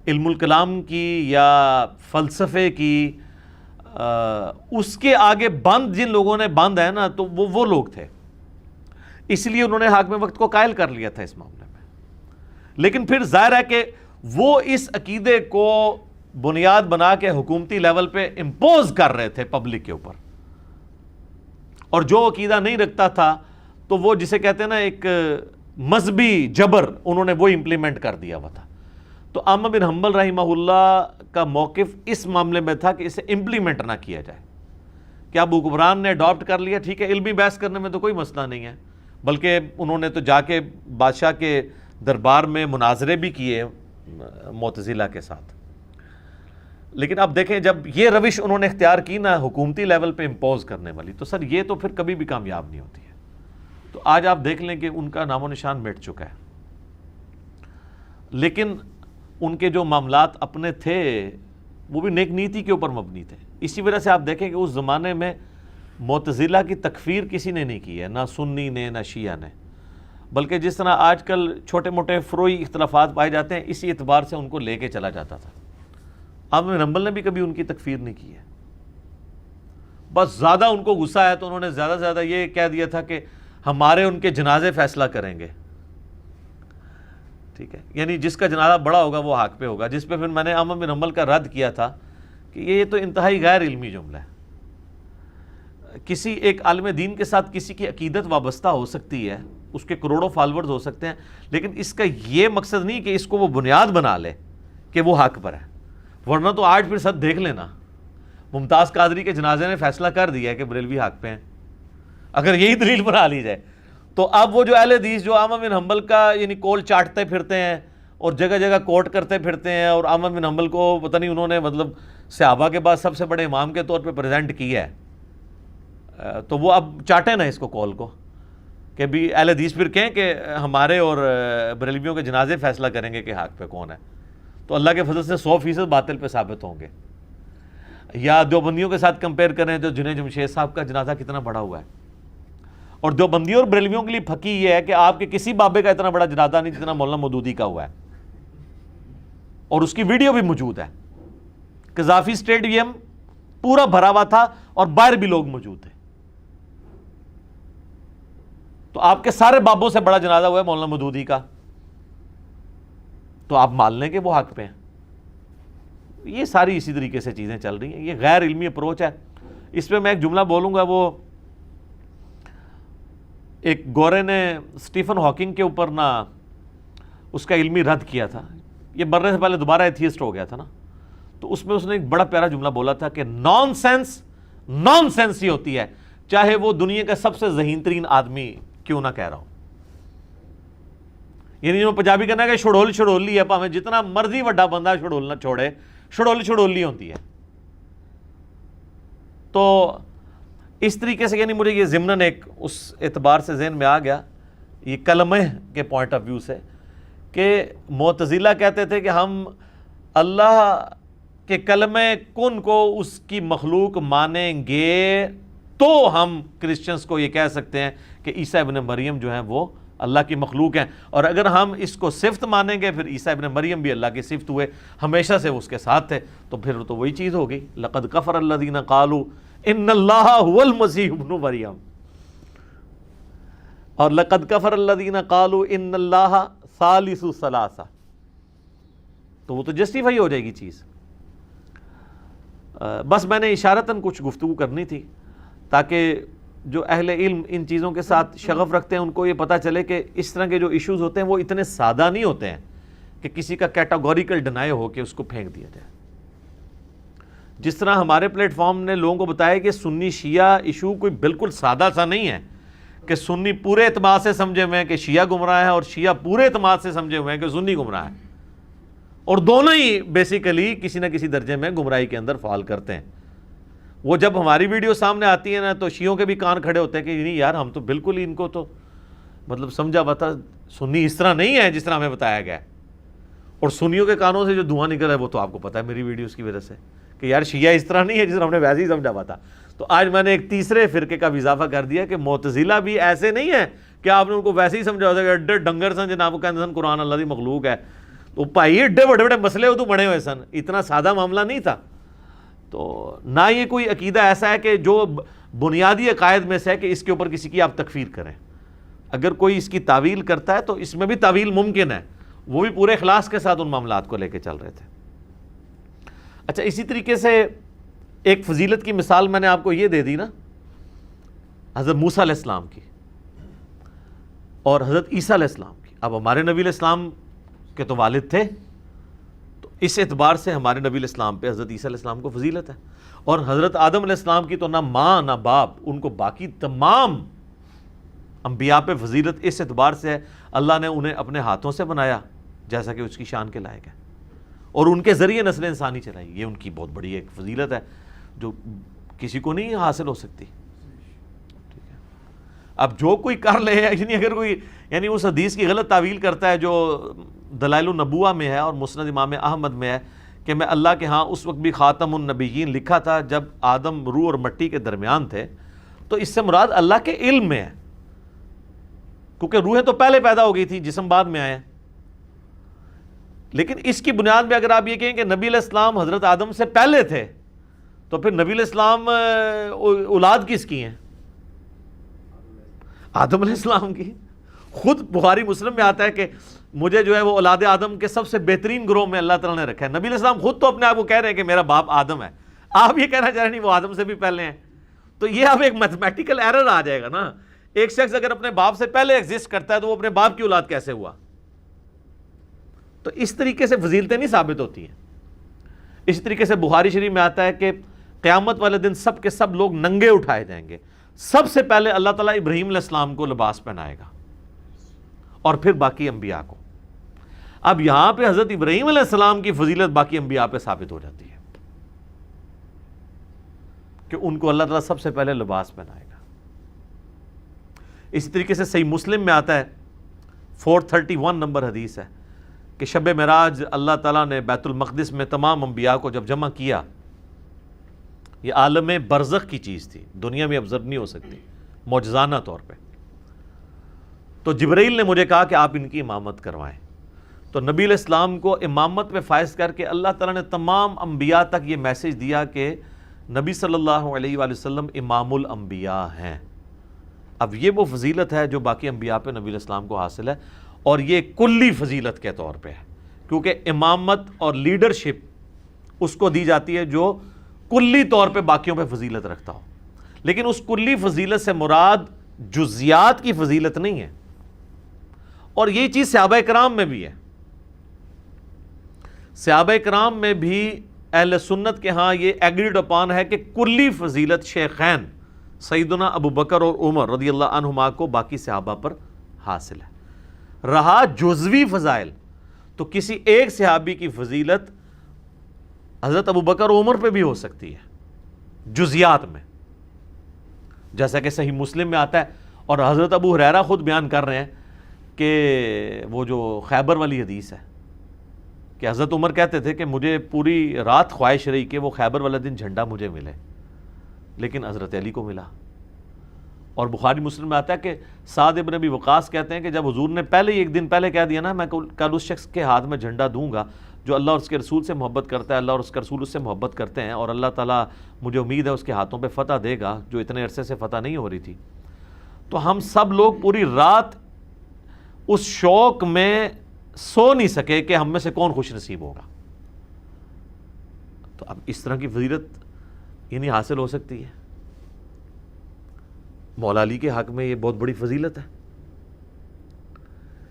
علم الکلام کی یا فلسفے کی، اس کے آگے بند جن لوگوں نے بند ہے نا، تو وہ لوگ تھے، اس لیے انہوں نے حاکم وقت کو قائل کر لیا تھا اس معاملے میں۔ لیکن پھر ظاہر ہے کہ وہ اس عقیدے کو بنیاد بنا کے حکومتی لیول پہ امپوز کر رہے تھے پبلک کے اوپر، اور جو عقیدہ نہیں رکھتا تھا تو وہ جسے کہتے ہیں نا ایک مذہبی جبر، انہوں نے وہ امپلیمنٹ کر دیا ہوا تھا۔ تو احمد بن حنبل رحمہ اللہ کا موقف اس معاملے میں تھا کہ اسے امپلیمنٹ نہ کیا جائے، کہ اب حکمران نے اڈاپٹ کر لیا، ٹھیک ہے، علمی بحث کرنے میں تو کوئی مسئلہ نہیں ہے، بلکہ انہوں نے تو جا کے بادشاہ کے دربار میں مناظرے بھی کیے معتزلہ کے ساتھ۔ لیکن اب دیکھیں جب یہ روش انہوں نے اختیار کی نا حکومتی لیول پہ امپوز کرنے والی، تو سر یہ تو پھر کبھی بھی کامیاب نہیں ہوتی ہے۔ تو آج آپ دیکھ لیں کہ ان کا نام و نشان مٹ چکا ہے، لیکن ان کے جو معاملات اپنے تھے وہ بھی نیک نیتی کے اوپر مبنی تھے۔ اسی وجہ سے آپ دیکھیں کہ اس زمانے میں معتزلہ کی تکفیر کسی نے نہیں کی ہے، نہ سنی نے نہ شیعہ نے، بلکہ جس طرح آج کل چھوٹے موٹے فروعی اختلافات پائے جاتے ہیں، اسی اعتبار سے ان کو لے کے چلا جاتا تھا۔ احمد بن حنبل نے بھی کبھی ان کی تکفیر نہیں کی ہے، بس زیادہ ان کو غصہ ہے تو انہوں نے زیادہ سے زیادہ یہ کہہ دیا تھا کہ ہمارے ان کے جنازے فیصلہ کریں گے، ٹھیک ہے، یعنی جس کا جنازہ بڑا ہوگا وہ حق پہ ہوگا، جس پہ پھر میں نے احمد بن حنبل کا رد کیا تھا کہ یہ تو انتہائی غیر علمی جملہ ہے۔ کسی ایک عالم دین کے ساتھ کسی کی عقیدت وابستہ ہو سکتی ہے، اس کے کروڑوں فالورز ہو سکتے ہیں، لیکن اس کا یہ مقصد نہیں کہ اس کو وہ بنیاد بنا لے کہ وہ حق پر ہے، ورنہ تو آج پھر سب دیکھ لینا، ممتاز قادری کے جنازے نے فیصلہ کر دیا ہے کہ بریلوی حق پہ ہیں، اگر یہی دلیل بنا لی جائے تو اب وہ جو اہل حدیث جو احمد بن حنبل کا یعنی کول چاٹتے پھرتے ہیں اور جگہ جگہ کوٹ کرتے پھرتے ہیں، اور احمد بن حنبل کو پتہ نہیں انہوں نے مطلب صحابہ کے بعد سب سے بڑے امام کے طور پہ پریزنٹ کیا ہے، تو وہ اب چاٹیں نا اس کو کول کو کہ بھی اہل حدیث پھر کہیں کہ ہمارے اور بریلویوں کے جنازے فیصلہ کریں گے کہ حق پہ کون ہے، تو اللہ کے فضل سے 100% باطل پہ ثابت ہوں گے۔ یا دیوبندیوں کے ساتھ کمپیئر کریں تو جنید جمشید صاحب کا جنازہ کتنا بڑا ہوا ہے، اور دیوبندیوں اور بریلویوں کے لیے پھکی یہ ہے کہ آپ کے کسی بابے کا اتنا بڑا جنازہ نہیں جتنا مولانا مودودی کا ہوا ہے، اور اس کی ویڈیو بھی موجود ہے، قذافی اسٹیڈیم پورا بھرا ہوا تھا اور باہر بھی لوگ موجود تھے، تو آپ کے سارے بابوں سے بڑا جنازہ ہوا ہے مولانا مودودی کا، تو آپ مان لیں کہ وہ حق پہ ہیں۔ یہ ساری اسی طریقے سے چیزیں چل رہی ہیں، یہ غیر علمی اپروچ ہے۔ اس پہ میں ایک جملہ بولوں گا، وہ ایک گورے نے اسٹیفن ہاکنگ کے اوپر نا اس کا علمی رد کیا تھا، یہ مرنے سے پہلے دوبارہ ایتھیسٹ ہو گیا تھا نا، تو اس میں اس نے ایک بڑا پیارا جملہ بولا تھا کہ نان سینس ہی ہوتی ہے، چاہے وہ دنیا کا سب سے ذہین ترین آدمی کیوں نہ کہہ رہا ہوں۔ یعنی جو پنجابی کہنا ہے کہ چھڑولی ہے، پاویں جتنا مرضی وڈا بندہ چھڑول نہ چھوڑے، چھڑولی ہوتی ہے۔ تو اس طریقے سے یعنی مجھے یہ ضمناً ایک اس اعتبار سے ذہن میں آ گیا، یہ کلمہ کے پوائنٹ آف ویو سے، کہ معتزلہ کہتے تھے کہ ہم اللہ کے کلمہ کن کو اس کی مخلوق مانیں گے تو ہم کرسچنز کو یہ کہہ سکتے ہیں کہ عیسیٰ ابن مریم جو ہیں وہ اللہ کی مخلوق ہیں، اور اگر ہم اس کو صفت مانیں گے پھر عیسیٰ ابن مریم بھی اللہ کی صفت ہوئے، ہمیشہ سے وہ اس کے ساتھ تھے، تو پھر تو وہی چیز ہو گئی، لقد کفر الذین قالوا ان اللہ هو المسیح ابن مریم، اور لقد کفر الذین قالوا ان اللہ ثالث ثلاثہ، تو وہ تو جسٹیفائی ہو جائے گی چیز۔ بس میں نے اشارتاً کچھ گفتگو کرنی تھی تاکہ جو اہل علم ان چیزوں کے ساتھ شغف رکھتے ہیں ان کو یہ پتہ چلے کہ اس طرح کے جو ایشوز ہوتے ہیں وہ اتنے سادہ نہیں ہوتے ہیں کہ کسی کا کیٹاگوریکل ڈینائی ہو کے اس کو پھینک دیا جائے۔ جس طرح ہمارے پلیٹ فارم نے لوگوں کو بتایا کہ سنی شیعہ ایشو کوئی بالکل سادہ سا نہیں ہے کہ سنی پورے اعتماد سے سمجھے ہوئے ہیں کہ شیعہ گمراہ ہے اور شیعہ پورے اعتماد سے سمجھے ہوئے ہیں کہ سنی گمراہ ہے، اور دونوں ہی بیسیکلی کسی نہ کسی درجے میں گمراہی کے اندر فال کرتے ہیں۔ وہ جب ہماری ویڈیو سامنے آتی ہے نا تو شیعوں کے بھی کان کھڑے ہوتے ہیں کہ نہیں یار ہم تو بالکل ہی ان کو تو مطلب سمجھا ہوا تھا، سنی اس طرح نہیں ہے جس طرح ہمیں بتایا گیا ہے۔ اور سنیوں کے کانوں سے جو دھواں نکل رہا ہے وہ تو آپ کو پتا ہے میری ویڈیوز کی وجہ سے کہ یار شیعہ اس طرح نہیں ہے جس طرح ہم نے ویسے ہی سمجھا ہوا تھا. تو آج میں نے ایک تیسرے فرقے کا بھی اضافہ کر دیا کہ معتزلہ بھی ایسے نہیں ہے کہ آپ نے ان کو ویسے ہی سمجھا ہوتا ہے کہ اڈے ڈنگر سن جناب کہتے سن قرآن اللہ دی مخلوق ہے. تو بھائی ایڈے بڑے بڑے مسئلے وہ تو بنے ہوئے سن, اتنا سادہ معاملہ نہیں تھا. تو نہ یہ کوئی عقیدہ ایسا ہے کہ جو بنیادی عقائد میں سے ہے کہ اس کے اوپر کسی کی آپ تکفیر کریں. اگر کوئی اس کی تعویل کرتا ہے تو اس میں بھی تعویل ممکن ہے, وہ بھی پورے اخلاص کے ساتھ ان معاملات کو لے کے چل رہے تھے. اچھا, اسی طریقے سے ایک فضیلت کی مثال میں نے آپ کو یہ دے دی نا, حضرت موسیٰ علیہ السلام کی اور حضرت عیسیٰ علیہ السلام کی. اب ہمارے نبی علیہ السلام کے تو والد تھے, تو اس اعتبار سے ہمارے نبی علیہ السلام پہ حضرت عیسیٰ علیہ السلام کو فضیلت ہے. اور حضرت آدم علیہ السلام کی تو نہ ماں نہ باپ, ان کو باقی تمام انبیاء پہ فضیلت اس اعتبار سے ہے اللہ نے انہیں اپنے ہاتھوں سے بنایا جیسا کہ اس کی شان کے لائق ہے, اور ان کے ذریعے نسل انسانی چلائی. یہ ان کی بہت بڑی ایک فضیلت ہے جو کسی کو نہیں حاصل ہو سکتی. ٹھیک ہے, اب جو کوئی کر لے, یعنی اگر کوئی یعنی اس حدیث کی غلط تعویل کرتا ہے جو دلائل النبوہ میں ہے اور مسند امام احمد میں ہے کہ میں اللہ کے ہاں اس وقت بھی خاتم النبیین لکھا تھا جب آدم روح اور مٹی کے درمیان تھے, تو اس سے مراد اللہ کے علم میں ہے, کیونکہ روحیں تو پہلے پیدا ہو گئی تھی, جسم بعد میں آئے. لیکن اس کی بنیاد میں اگر آپ یہ کہیں کہ نبی علیہ السلام حضرت آدم سے پہلے تھے, تو پھر نبی علیہ السلام اولاد کس کی ہیں؟ آدم علیہ السلام کی. خود بخاری مسلم میں آتا ہے کہ مجھے جو ہے وہ اولاد آدم کے سب سے بہترین گروہ میں اللہ تعالیٰ نے رکھا ہے. نبی علیہ السلام خود تو اپنے آپ کو کہہ رہے ہیں کہ میرا باپ آدم ہے, آپ یہ کہنا چاہ رہے ہیں نہیں وہ آدم سے بھی پہلے ہیں. تو یہ اب ایک میتھمیٹیکل ایرر آ جائے گا نا. ایک شخص اگر اپنے باپ سے پہلے ایگزسٹ کرتا ہے تو وہ اپنے باپ کی اولاد کیسے ہوا؟ تو اس طریقے سے فضیلتیں نہیں ثابت ہوتی ہیں. اس طریقے سے بخاری شریف میں آتا ہے کہ قیامت والے دن سب کے سب لوگ ننگے اٹھائے جائیں گے. سب سے پہلے اللہ تعالیٰ ابراہیم علیہ السلام کو لباس پہنائے گا اور پھر باقی انبیاء کو. اب یہاں پہ حضرت ابراہیم علیہ السلام کی فضیلت باقی انبیاء پہ ثابت ہو جاتی ہے کہ ان کو اللہ تعالیٰ سب سے پہلے لباس پہنائے گا. اسی طریقے سے صحیح مسلم میں آتا ہے 431 نمبر حدیث ہے کہ شب معراج اللہ تعالیٰ نے بیت المقدس میں تمام انبیاء کو جب جمع کیا, یہ عالم برزخ کی چیز تھی, دنیا میں ابزرو نہیں ہو سکتی معجزانہ طور پہ. تو جبرائیل نے مجھے کہا کہ آپ ان کی امامت کروائیں. تو نبی علیہ السلام کو امامت میں فائز کر کے اللہ تعالیٰ نے تمام انبیاء تک یہ میسج دیا کہ نبی صلی اللہ علیہ وآلہ وسلم امام الانبیاء ہیں. اب یہ وہ فضیلت ہے جو باقی انبیاء پہ نبی علیہ السلام کو حاصل ہے, اور یہ کلی فضیلت کے طور پہ ہے, کیونکہ امامت اور لیڈرشپ اس کو دی جاتی ہے جو کلی طور پہ باقیوں پہ فضیلت رکھتا ہو. لیکن اس کلی فضیلت سے مراد جزیات کی فضیلت نہیں ہے, اور یہ چیز صحابہ کرام میں بھی ہے. صحابہ کرام میں بھی اہل سنت کے ہاں یہ ایگریڈ اپان ہے کہ کلی فضیلت شیخین سیدنا ابو بکر اور عمر رضی اللہ عنہما کو باقی صحابہ پر حاصل ہے. رہا جزوی فضائل تو کسی ایک صحابی کی فضیلت حضرت ابو بکر اور عمر پہ بھی ہو سکتی ہے جزیات میں, جیسا کہ صحیح مسلم میں آتا ہے. اور حضرت ابو ہریرہ خود بیان کر رہے ہیں کہ وہ جو خیبر والی حدیث ہے کہ حضرت عمر کہتے تھے کہ مجھے پوری رات خواہش رہی کہ وہ خیبر والا دن جھنڈا مجھے ملے, لیکن حضرت علی کو ملا. اور بخاری مسلم میں آتا ہے کہ سعد ابن ابی وقاص کہتے ہیں کہ جب حضور نے پہلے ہی ایک دن پہلے کہہ دیا نا میں کل اس شخص کے ہاتھ میں جھنڈا دوں گا جو اللہ اور اس کے رسول سے محبت کرتا ہے, اللہ اور اس کا رسول اس سے محبت کرتے ہیں, اور اللہ تعالیٰ مجھے امید ہے اس کے ہاتھوں پہ فتح دے گا جو اتنے عرصے سے فتح نہیں ہو رہی تھی. تو ہم سب لوگ پوری رات اس شوق میں سو نہیں سکے کہ ہم میں سے کون خوش نصیب ہوگا. تو اب اس طرح کی فضیلت یعنی حاصل ہو سکتی ہے. مولا علی کے حق میں یہ بہت بڑی فضیلت ہے.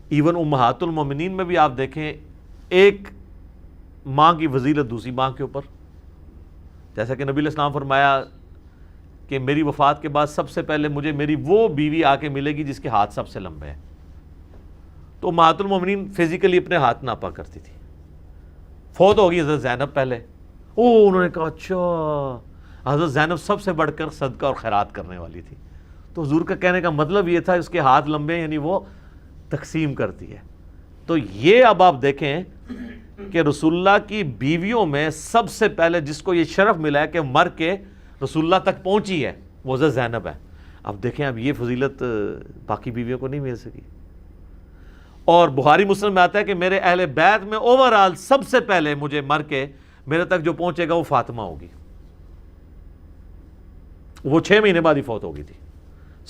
ایون امہات المومنین میں بھی آپ دیکھیں ایک ماں کی فضیلت دوسری ماں کے اوپر, جیسا کہ نبی علیہ السلام فرمایا کہ میری وفات کے بعد سب سے پہلے مجھے میری وہ بیوی آ کے ملے گی جس کے ہاتھ سب سے لمبے ہیں. تو امہات المومنین فزیکلی اپنے ہاتھ ناپا کرتی تھی. فوت ہوگی حضرت زینب پہلے, انہوں نے کہا اچھا حضرت زینب سب سے بڑھ کر صدقہ اور خیرات کرنے والی تھی. تو حضور کا کہنے کا مطلب یہ تھا اس کے ہاتھ لمبے یعنی وہ تقسیم کرتی ہے. تو یہ اب آپ دیکھیں کہ رسول اللہ کی بیویوں میں سب سے پہلے جس کو یہ شرف ملا ہے کہ مر کے رسول اللہ تک پہنچی ہے وہ حضرت زینب ہے. اب دیکھیں اب یہ فضیلت باقی بیویوں کو نہیں مل سکی. اور بخاری مسلم میں آتا ہے کہ میرے اہل بیت میں اوورآل سب سے پہلے مجھے مر کے میرے تک جو پہنچے گا وہ فاطمہ ہوگی. وہ 6 مہینے بعد ہی فوت ہو گئی تھی.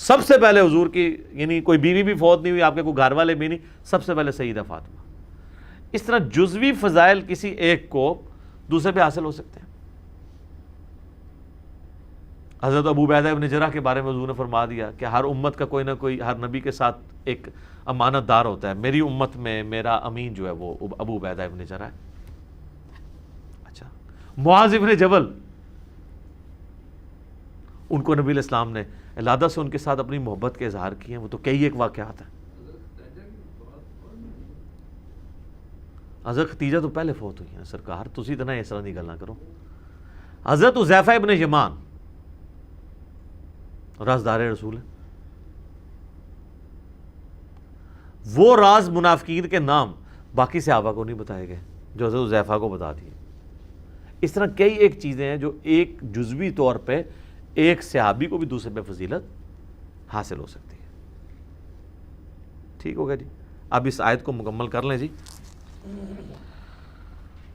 سب سے پہلے حضور کی یعنی کوئی بیوی بھی فوت نہیں ہوئی, آپ کے کوئی گھر والے بھی نہیں, سب سے پہلے سیدہ فاطمہ. اس طرح جزوی فضائل کسی ایک کو دوسرے پہ حاصل ہو سکتے ہیں. حضرت ابو عبیدہ ابن جراح کے بارے میں حضور نے فرما دیا کہ ہر امت کا کوئی نہ کوئی ہر نبی کے ساتھ ایک امانت دار ہوتا ہے. میری امت میں میرا امین جو ہے وہ ابو عبیدہ ابن جراح ہے. اچھا, معاذ ابن جبل, ان کو نبی علیہ السلام نے علادہ سے ان کے ساتھ اپنی محبت کے اظہار کیے ہیں. وہ تو کئی ایک واقعات ہیں. حضرت ختیجہ تو پہلے فوت ہوئی ہیں سرکار, تسی اتنا اس طرح نہیں گلنا کرو. حضرت حذیفہ ابن یمان رازدار رسول ہے. وہ راز منافقین کے نام باقی صحابہ کو نہیں بتائے گئے جو حضرت حذیفہ کو بتا دیے. اس طرح کئی ایک چیزیں ہیں جو ایک جزوی طور پہ ایک صحابی کو بھی دوسرے پہ فضیلت حاصل ہو سکتی ہے. ٹھیک ہوگا جی, اب اس آیت کو مکمل کر لیں جی.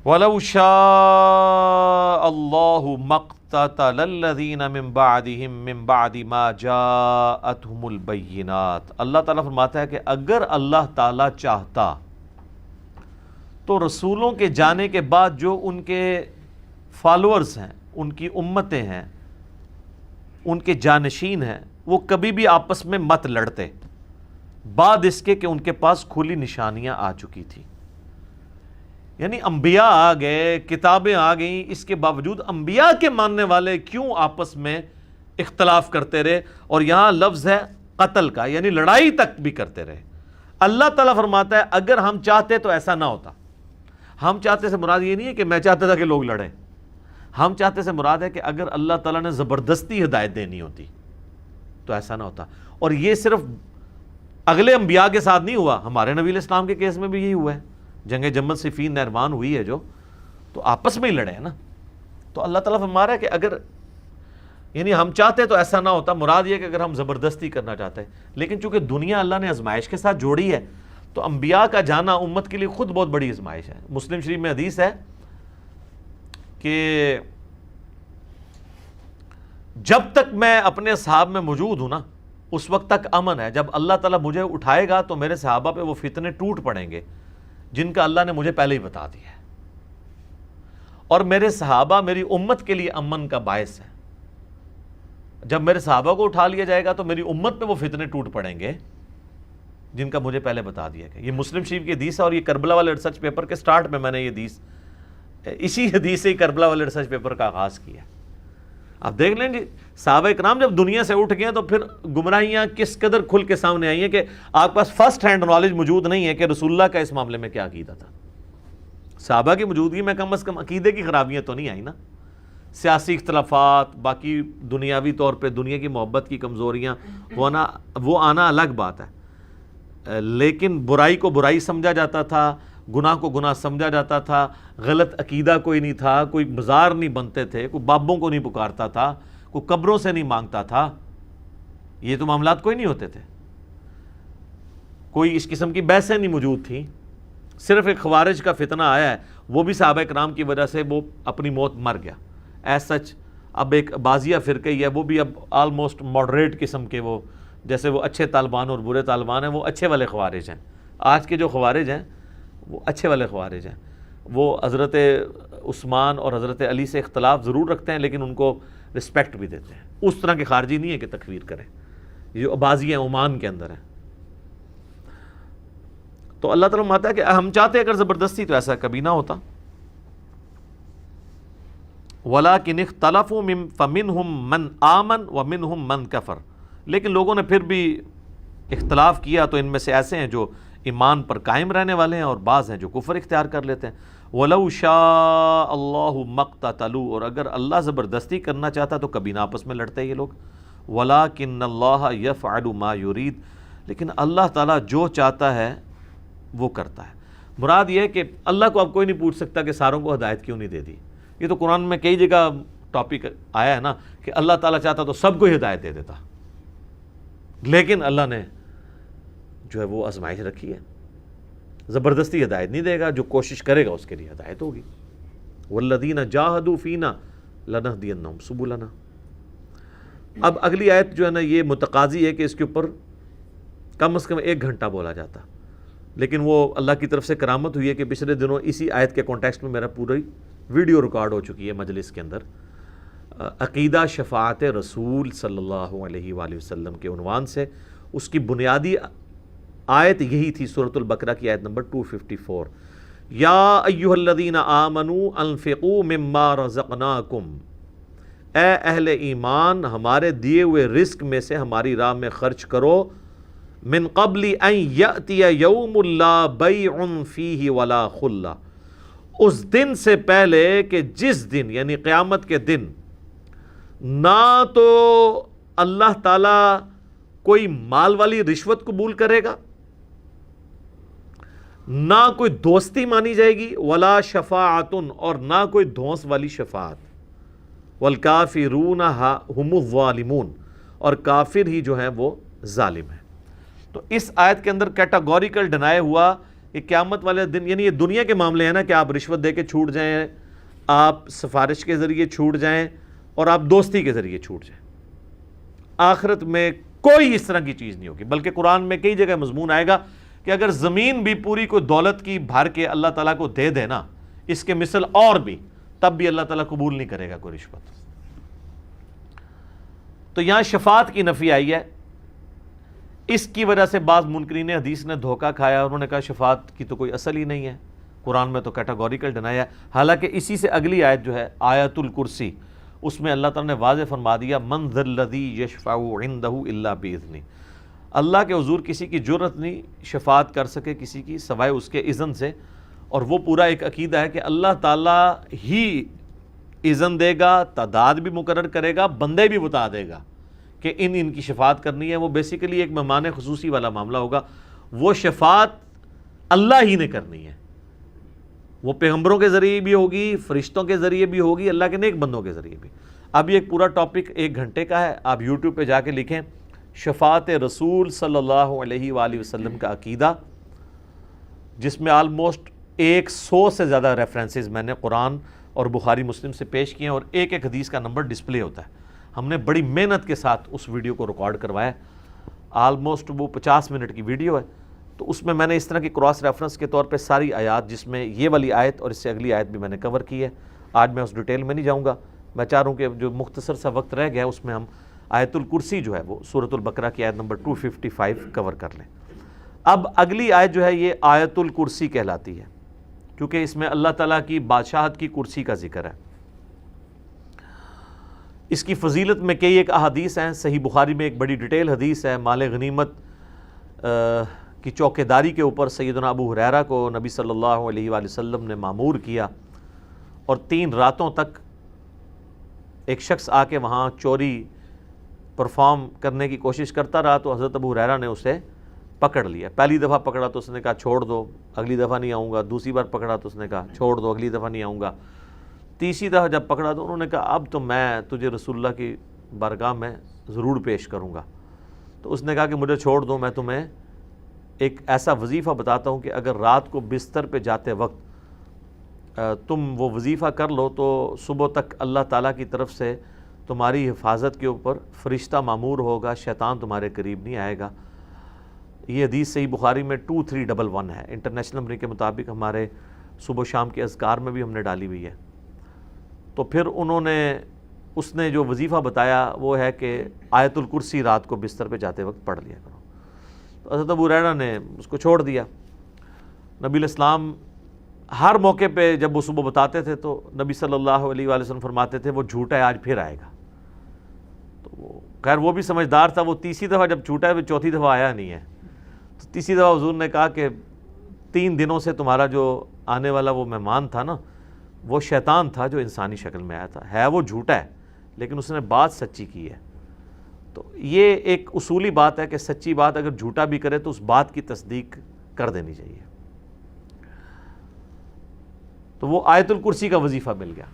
وَلَوْ شَاءَ اللَّهُ مَقْتَتَلَ الَّذِينَ مِن بَعْدِهِم مِن بَعْدِ مَا جَاءَتْهُمُ الْبَيِّنَاتُ. اللہ تعالیٰ فرماتا ہے کہ اگر اللہ تعالیٰ چاہتا تو رسولوں کے جانے کے بعد جو ان کے فالورز ہیں, ان کی امتیں ہیں, ان کے جانشین ہیں, وہ کبھی بھی آپس میں مت لڑتے بعد اس کے کہ ان کے پاس کھلی نشانیاں آ چکی تھی. یعنی انبیاء آ گئے, کتابیں آ گئیں, اس کے باوجود انبیاء کے ماننے والے کیوں آپس میں اختلاف کرتے رہے. اور یہاں لفظ ہے قتل کا, یعنی لڑائی تک بھی کرتے رہے. اللہ تعالیٰ فرماتا ہے اگر ہم چاہتے تو ایسا نہ ہوتا. ہم چاہتے سے مراد یہ نہیں ہے کہ میں چاہتا تھا کہ لوگ لڑیں. ہم چاہتے سے مراد ہے کہ اگر اللہ تعالیٰ نے زبردستی ہدایت دینی ہوتی تو ایسا نہ ہوتا. اور یہ صرف اگلے انبیاء کے ساتھ نہیں ہوا, ہمارے نبی علیہ السلام کے کیس میں بھی یہی ہوا ہے. جنگ جمل صفین نہروان ہوئی ہے جو, تو آپس میں ہی لڑے ہیں نا. تو اللہ تعالیٰ فرما رہا ہے کہ اگر یعنی ہم چاہتے تو ایسا نہ ہوتا. مراد یہ کہ اگر ہم زبردستی کرنا چاہتے ہیں, لیکن چونکہ دنیا اللہ نے آزمائش کے ساتھ جوڑی ہے تو انبیاء کا جانا امت کے لیے خود بہت بڑی آزمائش ہے. مسلم شریف میں حدیث ہے کہ جب تک میں اپنے صحاب میں موجود ہوں نا اس وقت تک امن ہے. جب اللہ تعالیٰ مجھے اٹھائے گا تو میرے صحابہ پہ وہ فتنے ٹوٹ پڑیں گے جن کا اللہ نے مجھے پہلے ہی بتا دیا ہے. اور میرے صحابہ میری امت کے لیے امن کا باعث ہے. جب میرے صحابہ کو اٹھا لیا جائے گا تو میری امت پہ وہ فتنے ٹوٹ پڑیں گے جن کا مجھے پہلے بتا دیا گیا. یہ مسلم شریف کی حدیث ہے, اور یہ کربلا والے ریسرچ پیپر کے سٹارٹ میں نے یہ حدیث, اسی حدیث سے ہی کربلا والے ریسرچ پیپر کا آغاز کیا. آپ دیکھ لیں جی, صحابہ کرام جب دنیا سے اٹھ گئے تو پھر گمراہیاں کس قدر کھل کے سامنے آئی ہیں کہ آپ پاس فرسٹ ہینڈ نالج موجود نہیں ہے کہ رسول اللہ کا اس معاملے میں کیا عقیدہ تھا. صحابہ کی موجودگی میں کم از کم عقیدے کی خرابیاں تو نہیں آئی نا. سیاسی اختلافات, باقی دنیاوی طور پہ دنیا کی محبت کی کمزوریاں وہ آنا الگ بات ہے, لیکن برائی کو برائی سمجھا جاتا تھا, گناہ کو گناہ سمجھا جاتا تھا, غلط عقیدہ کوئی نہیں تھا, کوئی مزار نہیں بنتے تھے, کوئی بابوں کو نہیں پکارتا تھا, کوئی قبروں سے نہیں مانگتا تھا. یہ تو معاملات کوئی نہیں ہوتے تھے. کوئی اس قسم کی بحثیں نہیں موجود تھیں. صرف ایک خوارج کا فتنہ آیا ہے, وہ بھی صحابہ کرام کی وجہ سے وہ اپنی موت مر گیا. ایز سچ اب ایک بازیہ فرقہ ہی ہے, وہ بھی اب آلموسٹ ماڈریٹ قسم کے, وہ جیسے وہ اچھے طالبان اور برے طالبان ہیں, وہ اچھے والے خوارج ہیں. آج کے جو خوارج ہیں وہ اچھے والے خوارج ہیں. وہ حضرت عثمان اور حضرت علی سے اختلاف ضرور رکھتے ہیں لیکن ان کو رسپیکٹ بھی دیتے ہیں. اس طرح کے خارجی نہیں ہے کہ تکفیر کریں. یہ جو بازی ہیں عمان کے اندر ہیں. تو اللہ تعالیٰ فرماتا ہے کہ ہم چاہتے اگر زبردستی تو ایسا کبھی نہ ہوتا. وَلَٰكِنِ اخْتَلَفُوا فَمِنْهُمْ مَنْ آمَنَ وَمِنْهُمْ مَنْ كَفَرَ. لیکن لوگوں نے پھر بھی اختلاف کیا تو ان میں سے ایسے ہیں جو ایمان پر قائم رہنے والے ہیں اور بعض ہیں جو کفر اختیار کر لیتے ہیں. وَلَوْ شَاءَ اللَّهُ مَا اقْتَتَلُوا. اور اگر اللہ زبردستی کرنا چاہتا تو کبھی نہ آپس میں لڑتے یہ لوگ. وَلَٰكِنَّ اللَّهَ يَفْعَلُ مَا يُرِيدُ. لیکن اللہ تعالیٰ جو چاہتا ہے وہ کرتا ہے. مراد یہ ہے کہ اللہ کو اب کوئی نہیں پوچھ سکتا کہ ساروں کو ہدایت کیوں نہیں دے دی. یہ تو قرآن میں کئی جگہ ٹاپک آیا ہے نا کہ اللہ تعالیٰ چاہتا تو سب کو ہی ہدایت دے دیتا, لیکن اللہ نے جو ہے وہ آزمائش رکھی ہے. زبردستی ہدایت نہیں دے گا, جو کوشش کرے گا اس کے لیے ہدایت ہوگی. والذین جاہدوا فینا لنہدینہم سبلنا. اب اگلی آیت جو ہے نا یہ متقاضی ہے کہ اس کے اوپر کم از کم 1 گھنٹہ بولا جاتا, لیکن وہ اللہ کی طرف سے کرامت ہوئی ہے کہ پچھلے دنوں اسی آیت کے کانٹیکسٹ میں میرا پوری ویڈیو ریکارڈ ہو چکی ہے مجلس کے اندر, عقیدہ شفاعت رسول صلی اللہ علیہ وآلہ وسلم کے عنوان سے. اس کی بنیادی آیت یہی تھی, سورۃ البقرہ کی آیت نمبر 254, یا ایھا الذین آمنوا انفقوا مما رزقناکم, اے اہل ایمان ہمارے دیے ہوئے رزق میں سے ہماری راہ میں خرچ کرو, من قبل ان یأتی یوم لا بیع فیہ ولا خلہ, اس دن سے پہلے کہ جس دن یعنی قیامت کے دن نہ تو اللہ تعالیٰ کوئی مال والی رشوت قبول کرے گا, نہ کوئی دوستی مانی جائے گی, ولا شفاعت, اور نہ کوئی دھونس والی شفاعت, والکافرون ہم الظالمون, اور کافر ہی جو ہیں وہ ظالم ہیں. تو اس آیت کے اندر کیٹاگوریکل ڈینائی ہوا کہ قیامت والے دن, یعنی یہ دنیا کے معاملے ہیں نا کہ آپ رشوت دے کے چھوٹ جائیں, آپ سفارش کے ذریعے چھوٹ جائیں, اور آپ دوستی کے ذریعے چھوٹ جائیں. آخرت میں کوئی اس طرح کی چیز نہیں ہوگی, بلکہ قرآن میں کئی جگہ مضمون آئے گا کہ اگر زمین بھی پوری کوئی دولت کی بھر کے اللہ تعالیٰ کو دے دے نا, اس کے مثل اور بھی, تب بھی اللہ تعالیٰ قبول نہیں کرے گا کوئی رشوت. تو یہاں شفاعت کی نفی آئی ہے. اس کی وجہ سے بعض منکرین حدیث نے دھوکہ کھایا, انہوں نے کہا شفاعت کی تو کوئی اصل ہی نہیں ہے, قرآن میں تو کیٹاگوریکل ڈینائی ہے. حالانکہ اسی سے اگلی آیت جو ہے آیت الکرسی, اس میں اللہ تعالیٰ نے واضح فرما دیا, من ذا الذی یشفع عندہ الا باذنہ, اللہ کے حضور کسی کی جرت نہیں شفاعت کر سکے کسی کی سوائے اس کے اذن سے. اور وہ پورا ایک عقیدہ ہے کہ اللہ تعالیٰ ہی اذن دے گا, تعداد بھی مقرر کرے گا, بندے بھی بتا دے گا کہ ان کی شفاعت کرنی ہے. وہ بیسیکلی ایک مہمان خصوصی والا معاملہ ہوگا. وہ شفاعت اللہ ہی نے کرنی ہے, وہ پیغمبروں کے ذریعے بھی ہوگی, فرشتوں کے ذریعے بھی ہوگی, اللہ کے نیک بندوں کے ذریعے بھی. اب یہ ایک پورا ٹاپک 1 گھنٹے کا ہے, آپ یوٹیوب پہ جا کے لکھیں شفاعت رسول صلی اللہ علیہ وآلہ وسلم کا عقیدہ, جس میں آلموسٹ 100 سے زیادہ ریفرنسز میں نے قرآن اور بخاری مسلم سے پیش کیے ہیں, اور ایک ایک حدیث کا نمبر ڈسپلے ہوتا ہے. ہم نے بڑی محنت کے ساتھ اس ویڈیو کو ریکارڈ کروایا, آلموسٹ وہ 50 منٹ کی ویڈیو ہے. تو اس میں میں نے اس طرح کی کراس ریفرنس کے طور پہ ساری آیات, جس میں یہ والی آیت اور اس سے اگلی آیت بھی میں نے کور کی ہے. آج میں اس ڈیٹیل میں نہیں جاؤں گا, میں چاہ رہا ہوں کہ جو مختصر سا وقت رہ گیا اس میں ہم آیت الکرسی جو ہے وہ سورۃ البقرہ کی آیت نمبر 255 کور کر لیں. اب اگلی آیت جو ہے یہ آیت الکرسی کہلاتی ہے, کیونکہ اس میں اللہ تعالیٰ کی بادشاہت کی کرسی کا ذکر ہے. اس کی فضیلت میں کئی ایک احادیث ہیں. صحیح بخاری میں ایک بڑی ڈیٹیل حدیث ہے, مال غنیمت کی چوکیداری کے اوپر سیدنا ابو ہریرہ کو نبی صلی اللہ علیہ وآلہ وسلم نے مامور کیا, اور 3 راتوں تک ایک شخص آ کے وہاں چوری پرفارم کرنے کی کوشش کرتا رہا. تو حضرت ابو ہریرہ نے اسے پکڑ لیا. پہلی دفعہ پکڑا تو اس نے کہا چھوڑ دو, اگلی دفعہ نہیں آؤں گا. دوسری بار پکڑا تو اس نے کہا چھوڑ دو, اگلی دفعہ نہیں آؤں گا. تیسری دفعہ جب پکڑا تو انہوں نے کہا اب تو میں تجھے رسول اللہ کی بارگاہ میں ضرور پیش کروں گا. تو اس نے کہا کہ مجھے چھوڑ دو, میں تمہیں ایک ایسا وظیفہ بتاتا ہوں کہ اگر رات کو بستر پہ جاتے وقت تم وہ وظیفہ کر لو تو صبح تک اللہ تعالیٰ کی طرف سے تمہاری حفاظت کے اوپر فرشتہ مامور ہوگا, شیطان تمہارے قریب نہیں آئے گا. یہ حدیث صحیح بخاری میں 2311 ہے. انٹرنیشنل نمبر کے مطابق ہمارے صبح و شام کے اذکار میں بھی ہم نے ڈالی ہوئی ہے. تو پھر اس نے جو وظیفہ بتایا وہ ہے کہ آیت الکرسی رات کو بستر پہ جاتے وقت پڑھ لیا کرو. تو حضرت ابو ہریرہ نے اس کو چھوڑ دیا. نبی علیہ السلام ہر موقع پہ جب وہ صبح بتاتے تھے تو نبی صلی اللہ علیہ وآلہ وسلم فرماتے تھے وہ جھوٹا ہے, آج پھر آئے گا. تو خیر وہ بھی سمجھدار تھا, وہ تیسری دفعہ جب چھوٹا ہے وہ چوتھی دفعہ آیا نہیں ہے. تو تیسری دفعہ حضور نے کہا کہ 3 دنوں سے تمہارا جو آنے والا وہ مہمان تھا نا, وہ شیطان تھا جو انسانی شکل میں آیا تھا. ہے وہ جھوٹا ہے لیکن اس نے بات سچی کی ہے. تو یہ ایک اصولی بات ہے کہ سچی بات اگر جھوٹا بھی کرے تو اس بات کی تصدیق کر دینی چاہیے. تو وہ آیت الکرسی کا وظیفہ مل گیا۔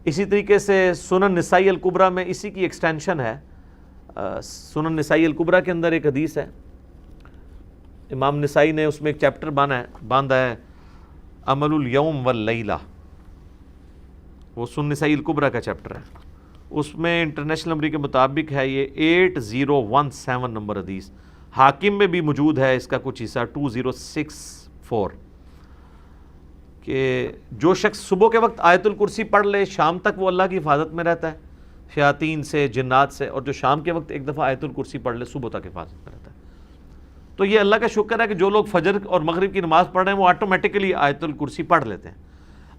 اسی طریقے سے سنن نسائی الکبریٰ میں اسی کی ایکسٹینشن ہے۔ سنن نسائی الکبریٰ کے اندر ایک حدیث ہے، امام نسائی نے اس میں ایک چیپٹر باندھا ہے عمل الیوم واللیلہ، وہ سنن نسائی الکبریٰ کا چیپٹر ہے۔ اس میں انٹرنیشنل نمبر کے مطابق ہے یہ 8017 نمبر حدیث، حاکم میں بھی موجود ہے اس کا کچھ حصہ 2064، کہ جو شخص صبح کے وقت آیت الکرسی پڑھ لے شام تک وہ اللہ کی حفاظت میں رہتا ہے شیاطین سے، جنات سے، اور جو شام کے وقت ایک دفعہ آیت الکرسی پڑھ لے صبح تک حفاظت میں رہتا ہے۔ تو یہ اللہ کا شکر ہے کہ جو لوگ فجر اور مغرب کی نماز پڑھ رہے ہیں وہ آٹومیٹکلی آیت الکرسی پڑھ لیتے ہیں۔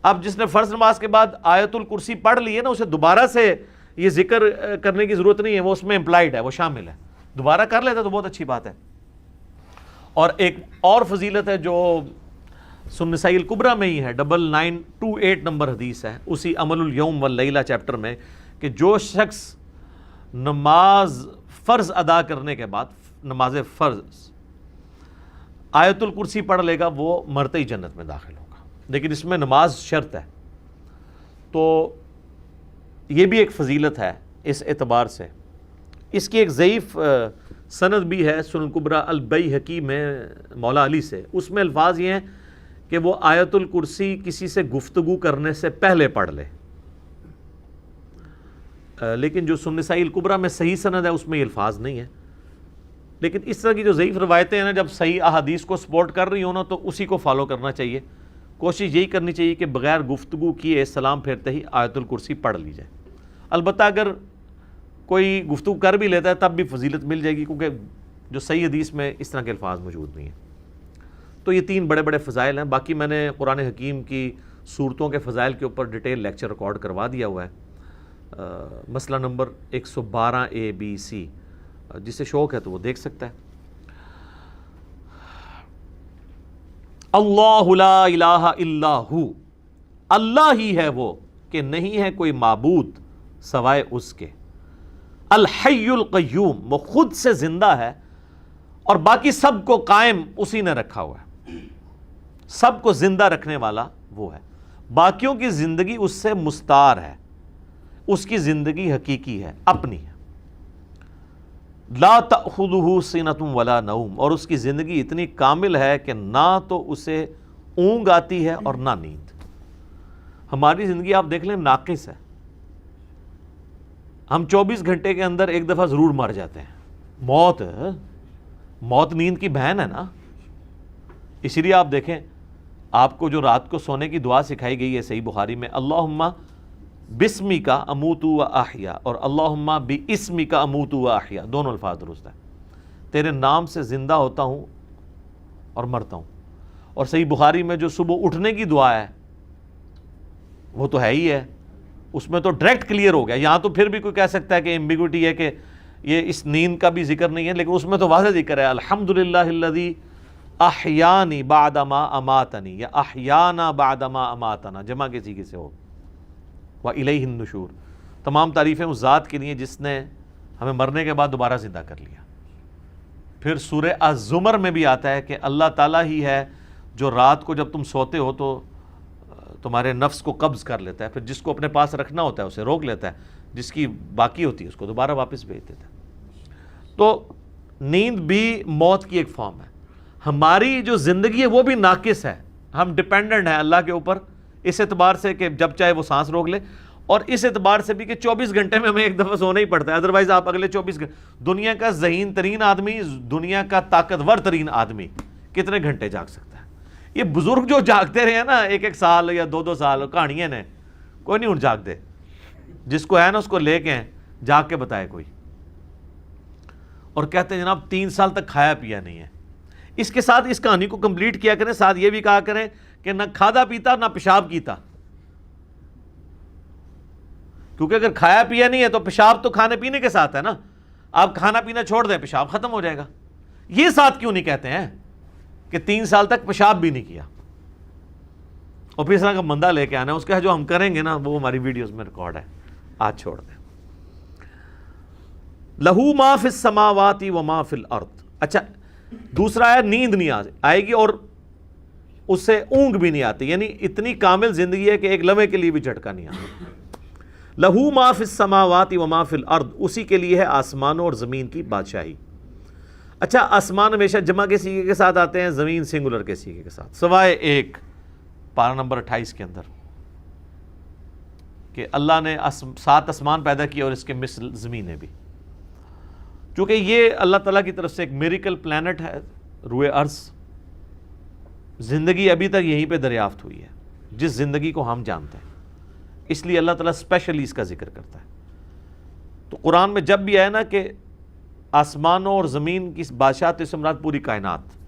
اب جس نے فرض نماز کے بعد آیت الکرسی پڑھ لی ہے نا، اسے دوبارہ سے یہ ذکر کرنے کی ضرورت نہیں ہے، وہ اس میں امپلائڈ ہے، وہ شامل ہے، دوبارہ کر لیتا تو بہت اچھی بات ہے۔ اور ایک اور فضیلت ہے جو سنن نسائی الکبریٰ میں ہی ہے، 9928 نمبر حدیث ہے اسی عمل الیوم واللیلہ چیپٹر میں، کہ جو شخص نماز فرض ادا کرنے کے بعد، نماز فرض آیت الکرسی پڑھ لے گا وہ مرتے ہی جنت میں داخل ہوگا، لیکن اس میں نماز شرط ہے۔ تو یہ بھی ایک فضیلت ہے اس اعتبار سے۔ اس کی ایک ضعیف سند بھی ہے سنن الکبریٰ البیہقی میں مولا علی سے، اس میں الفاظ یہ ہیں کہ وہ آیت الکرسی کسی سے گفتگو کرنے سے پہلے پڑھ لے، لیکن جو سنن نسائی الکبریٰ میں صحیح سند ہے اس میں یہ الفاظ نہیں ہے۔ لیکن اس طرح کی جو ضعیف روایتیں ہیں نا، جب صحیح احادیث کو سپورٹ کر رہی ہوں نا تو اسی کو فالو کرنا چاہیے، کوشش یہی کرنی چاہیے کہ بغیر گفتگو کیے سلام پھیرتے ہی آیت الکرسی پڑھ لی جائے۔ البتہ اگر کوئی گفتگو کر بھی لیتا ہے تب بھی فضیلت مل جائے گی، کیونکہ جو صحیح حدیث میں اس طرح کے الفاظ موجود نہیں ہیں۔ تو یہ 3 بڑے بڑے فضائل ہیں، باقی میں نے قرآن حکیم کی صورتوں کے فضائل کے اوپر ڈیٹیل لیکچر ریکارڈ کروا دیا ہوا ہے، مسئلہ نمبر 112A-B-C، جسے شوق ہے تو وہ دیکھ سکتا ہے۔ اللہ لا الہ الا ہو، اللہ ہی ہے وہ کہ نہیں ہے کوئی معبود سوائے اس کے، الحی القیوم، وہ خود سے زندہ ہے اور باقی سب کو قائم اسی نے رکھا ہوا ہے، سب کو زندہ رکھنے والا وہ ہے، باقیوں کی زندگی اس سے مستعار ہے، اس کی زندگی حقیقی ہے، اپنی ہے۔ لا تأخذہ سنۃ ولا نوم، اور اس کی زندگی اتنی کامل ہے کہ نہ تو اسے اونگ آتی ہے اور نہ نیند۔ ہماری زندگی آپ دیکھ لیں ناقص ہے، ہم 24 گھنٹے کے اندر ایک دفعہ ضرور مر جاتے ہیں۔ موت نیند کی بہن ہے نا، اسی لیے آپ دیکھیں آپ کو جو رات کو سونے کی دعا سکھائی گئی ہے صحیح بخاری میں، اللہم بسمک اموت و احیا، اور اللہم باسمک اموت و احیا، دونوں الفاظ درست ہیں، تیرے نام سے زندہ ہوتا ہوں اور مرتا ہوں۔ اور صحیح بخاری میں جو صبح اٹھنے کی دعا ہے وہ تو ہے ہی ہے، اس میں تو ڈائریکٹ کلیئر ہو گیا۔ یہاں تو پھر بھی کوئی کہہ سکتا ہے کہ ایمبیگوٹی ہے کہ یہ اس نیند کا بھی ذکر نہیں ہے، لیکن اس میں تو واضح ذکر ہے، الحمدللہ الذی احیانی بعد ما اماتنی، یا احیانا بعد ما اماتنا، جمع کے سیغے سے ہو، وَإِلَيْهِ النُّشُورُ، تمام تعریفیں اس ذات کے لیے جس نے ہمیں مرنے کے بعد دوبارہ زندہ کر لیا۔ پھر سورہ الزمر میں بھی آتا ہے کہ اللہ تعالیٰ ہی ہے جو رات کو جب تم سوتے ہو تو تمہارے نفس کو قبض کر لیتا ہے، پھر جس کو اپنے پاس رکھنا ہوتا ہے اسے روک لیتا ہے، جس کی باقی ہوتی ہے اس کو دوبارہ واپس بھیج دیتا ہے۔ تو نیند بھی موت کی ایک فارم ہے۔ ہماری جو زندگی ہے وہ بھی ناقص ہے، ہم ڈیپینڈنٹ ہیں اللہ کے اوپر، اس اعتبار سے کہ جب چاہے وہ سانس روک لے، اور اس اعتبار سے بھی کہ 24 گھنٹے میں ہمیں ایک دفعہ سونا ہی پڑتا ہے، ادروائز آپ اگلے 24 گھنٹے، دنیا کا ذہین ترین آدمی، دنیا کا طاقتور ترین آدمی کتنے گھنٹے جاگ سکتا ہے؟ یہ بزرگ جو جاگتے رہے ہیں نا 1-1 سال یا 2-2 سال، کہانیاں نے، کوئی نہیں اٹھ جاگتے، جس کو ہے نا اس کو لے کے جاگ کے بتائے کوئی، اور کہتے ہیں جناب 3 سال تک کھایا پیا نہیں ہے۔ اس کے ساتھ اس کہانی کو کمپلیٹ کیا کریں، ساتھ یہ بھی کہا کریں کہ نہ کھادا پیتا نہ پیشاب کیتا، کیونکہ اگر کھایا پیا نہیں ہے تو پیشاب تو کھانے پینے کے ساتھ ہے نا، آپ کھانا پینا چھوڑ دیں پیشاب ختم ہو جائے گا۔ یہ ساتھ کیوں نہیں کہتے ہیں کہ 3 سال تک پیشاب بھی نہیں کیا، اور پھر اس طرح کا بندہ لے کے آنا ہے، اس کا جو ہم کریں گے نا وہ ہماری ویڈیوز میں ریکارڈ ہے، آج چھوڑ دیں۔ لہو ما فی السماوات و ما فی الارض، اچھا دوسرا ہے نیند نہیں آئے گی، اور اسے اونگ بھی نہیں آتی، یعنی اتنی کامل زندگی ہے کہ ایک لمحے کے لیے بھی جھٹکا نہیں آتا۔ لہو ما فی السماوات و ما فی الارض، اسی کے لیے ہے آسمانوں اور زمین کی بادشاہی۔ اچھا، آسمان ہمیشہ جمع کے سیغے کے ساتھ آتے ہیں، زمین سنگولر کے سیغے کے ساتھ، سوائے ایک پارہ نمبر 28 کے اندر کہ اللہ نے 7 آسمان پیدا کیا اور اس کے مثل زمینیں بھی، چونکہ یہ اللہ تعالیٰ کی طرف سے ایک میریکل پلانٹ ہے روئے ارض، زندگی ابھی تک یہیں پہ دریافت ہوئی ہے جس زندگی کو ہم جانتے ہیں، اس لیے اللہ تعالیٰ اسپیشلی اس کا ذکر کرتا ہے۔ تو قرآن میں جب بھی آئے نا کہ آسمانوں اور زمین کی بادشاہت، تو اس سے مراد پوری کائنات۔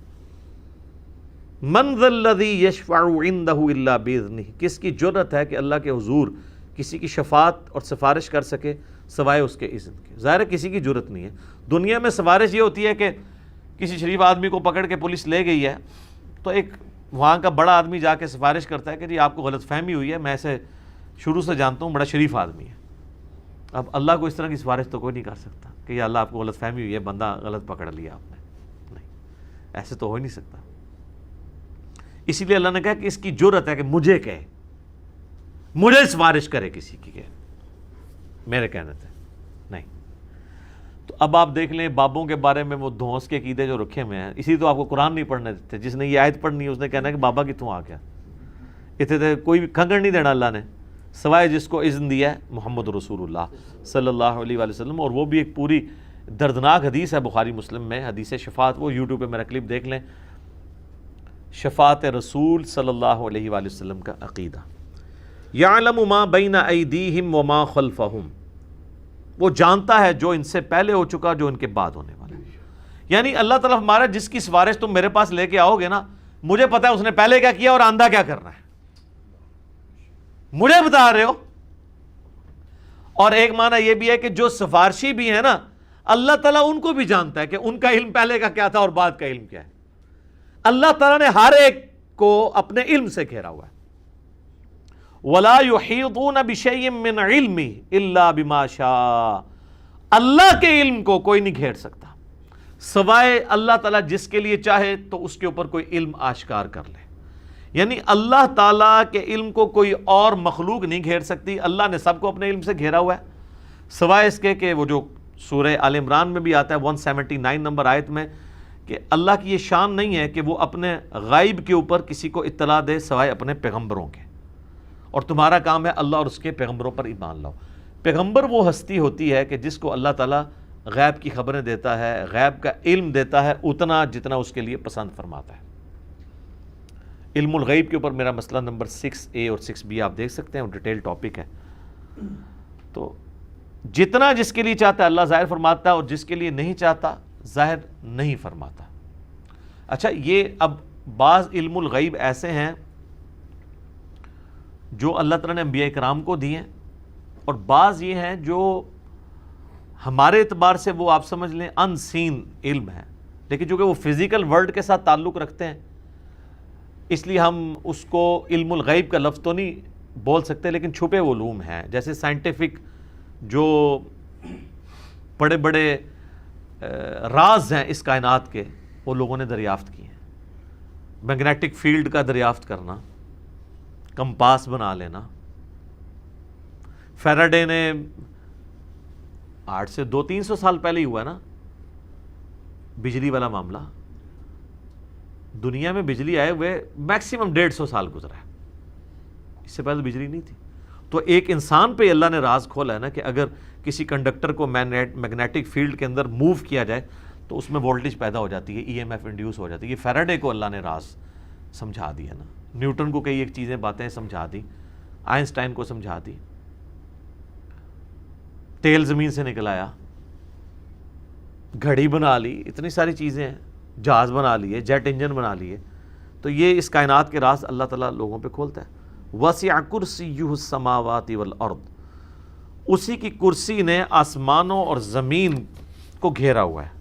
من ذا الذی یشفع عندہ الا باذنہ، کس کی جرأت ہے کہ اللہ کے حضور کسی کی شفاعت اور سفارش کر سکے سوائے اس کے اذن کے؟ ظاہر ہے کسی کی جرأت نہیں ہے۔ دنیا میں سفارش یہ ہوتی ہے کہ کسی شریف آدمی کو پکڑ کے پولیس لے گئی ہے تو ایک وہاں کا بڑا آدمی جا کے سفارش کرتا ہے کہ جی آپ کو غلط فہمی ہوئی ہے، میں اسے شروع سے جانتا ہوں، بڑا شریف آدمی ہے۔ اب اللہ کو اس طرح کی سفارش تو کوئی نہیں کر سکتا کہ یا اللہ آپ کو غلط فہمی ہوئی ہے، بندہ غلط پکڑ لیا آپ نے، نہیں، ایسے تو ہو ہی نہیں سکتا۔ اسی لیے اللہ نے کہا کہ اس کی جرأت ہے کہ مجھے کہے، مجھے سفارش کرے کسی کی، کہ میرے کہنے تھے نہیں۔ تو اب آپ دیکھ لیں بابوں کے بارے میں وہ دھونس کے عقیدے جو رکھے ہوئے ہیں، اسی تو آپ کو قرآن نہیں پڑھنے دیتے۔ جس نے یہ آیت پڑھنی ہے اس نے کہنا ہے کہ بابا کتوں آ گیا، اتنے کوئی بھی کھنگڑ نہیں دینا اللہ نے، سوائے جس کو اذن دیا ہے محمد رسول اللہ صلی اللہ علیہ وآلہ وسلم۔ اور وہ بھی ایک پوری دردناک حدیث ہے بخاری مسلم میں، حدیث شفاعت، وہ یوٹیوب پہ میرا کلپ دیکھ لیں، شفاعت رسول صلی اللہ علیہ وآلہ وسلم کا عقیدہ۔ یعلم ما بین ایدیہم وما خلفہم، وہ جانتا ہے جو ان سے پہلے ہو چکا، جو ان کے بعد ہونے والا ہے۔ یعنی اللہ تعالیٰ ہمارا جس کی سفارش تم میرے پاس لے کے آؤ گے نا، مجھے پتا ہے اس نے پہلے کیا کیا اور آندہ کیا کرنا ہے، مجھے بتا رہے ہو۔ اور ایک معنی یہ بھی ہے کہ جو سفارشی بھی ہے نا، اللہ تعالیٰ ان کو بھی جانتا ہے کہ ان کا علم پہلے کا کیا تھا اور بعد کا علم کیا ہے۔ اللہ تعالیٰ نے ہر ایک کو اپنے علم سے گھیرا ہوا ہے۔ وَلَا يُحِيطُونَ بِشَيْءٍ مِّنْ عِلْمِهِ إِلَّا بِمَا شَاءَ، اللہ کے علم کو کوئی نہیں گھیر سکتا سوائے اللہ تعالیٰ جس کے لیے چاہے تو اس کے اوپر کوئی علم آشکار کر لے۔ یعنی اللہ تعالیٰ کے علم کو کوئی اور مخلوق نہیں گھیر سکتی، اللہ نے سب کو اپنے علم سے گھیرا ہوا ہے، سوائے اس کے کہ وہ جو سورہ آل عمران میں بھی آتا ہے 179 نمبر آیت میں کہ اللہ کی یہ شان نہیں ہے کہ وہ اپنے غائب کے اوپر کسی کو اطلاع دے سوائے اپنے پیغمبروں کے، اور تمہارا کام ہے اللہ اور اس کے پیغمبروں پر ایمان لاؤ۔ پیغمبر وہ ہستی ہوتی ہے کہ جس کو اللہ تعالیٰ غیب کی خبریں دیتا ہے، غیب کا علم دیتا ہے اتنا جتنا اس کے لیے پسند فرماتا ہے۔ علم الغیب کے اوپر میرا مسئلہ نمبر 6A اور 6B آپ دیکھ سکتے ہیں، وہ ڈیٹیل ٹاپک ہے۔ تو جتنا جس کے لیے چاہتا ہے اللہ ظاہر فرماتا ہے، اور جس کے لیے نہیں چاہتا ظاہر نہیں فرماتا۔ اچھا، یہ اب بعض علم الغیب ایسے ہیں جو اللہ تعالیٰ نے انبیاء کرام کو دیے ہیں، اور بعض یہ ہیں جو ہمارے اعتبار سے وہ آپ سمجھ لیں ان سین علم ہے، لیکن چونکہ وہ فزیکل ورلڈ کے ساتھ تعلق رکھتے ہیں اس لیے ہم اس کو علم الغیب کا لفظ تو نہیں بول سکتے، لیکن چھپے علوم ہیں، جیسے سائنٹیفک جو بڑے بڑے راز ہیں اس کائنات کے، وہ لوگوں نے دریافت کیے ہیں۔ میگنیٹک فیلڈ کا دریافت کرنا، کمپاس بنا لینا، فیراڈے نے 8 سے 200-300 سال پہلے ہی ہوا ہے نا بجلی والا معاملہ، دنیا میں بجلی آئے ہوئے میکسیمم 150 سال گزرا ہے، اس سے پہلے بجلی نہیں تھی۔ تو ایک انسان پہ اللہ نے راز کھولا ہے نا کہ اگر کسی کنڈکٹر کو میگنیٹک فیلڈ کے اندر موو کیا جائے تو اس میں وولٹیج پیدا ہو جاتی ہے، EMF انڈیوس ہو جاتی ہے۔ یہ فیراڈے کو اللہ نے راز سمجھا دیا نا، نیوٹن کو کئی ایک چیزیں باتیں سمجھا دی، آئنسٹائن کو سمجھا دی، تیل زمین سے نکل آیا، گھڑی بنا لی، اتنی ساری چیزیں ہیں، جہاز بنا لیے، جیٹ انجن بنا لیے۔ تو یہ اس کائنات کے راز اللہ تعالیٰ لوگوں پہ کھولتا ہے۔ وسع کرسیہ السماوات والارض، اسی کی کرسی نے آسمانوں اور زمین کو گھیرا ہوا ہے۔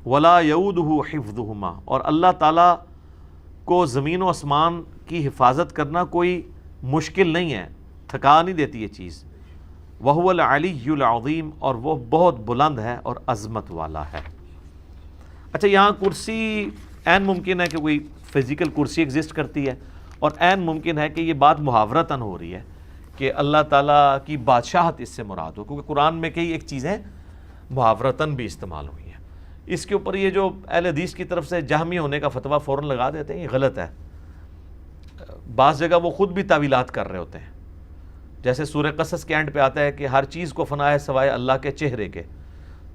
ولا یؤودہ حفظہما، اور اللہ تعالیٰ کو زمین و آسمان کی حفاظت کرنا کوئی مشکل نہیں ہے، تھکا نہیں دیتی یہ چیز۔ وہو العلی العظیم، اور وہ بہت بلند ہے اور عظمت والا ہے۔ اچھا، یہاں کرسی عین ممکن ہے کہ کوئی فزیکل کرسی ایگزسٹ کرتی ہے، اور عین ممکن ہے کہ یہ بات محاورتاً ہو رہی ہے کہ اللہ تعالیٰ کی بادشاہت اس سے مراد ہو، کیونکہ قرآن میں کئی ایک چیزیں محاورتاً بھی استعمال ہوئی ہیں۔ اس کے اوپر یہ جو اہل حدیث کی طرف سے جہمی ہونے کا فتویٰ فوراً لگا دیتے ہیں، یہ غلط ہے۔ بعض جگہ وہ خود بھی تعویلات کر رہے ہوتے ہیں، جیسے سورہ قصص کے اینڈ پہ آتا ہے کہ ہر چیز کو فنا ہے سوائے اللہ کے چہرے کے،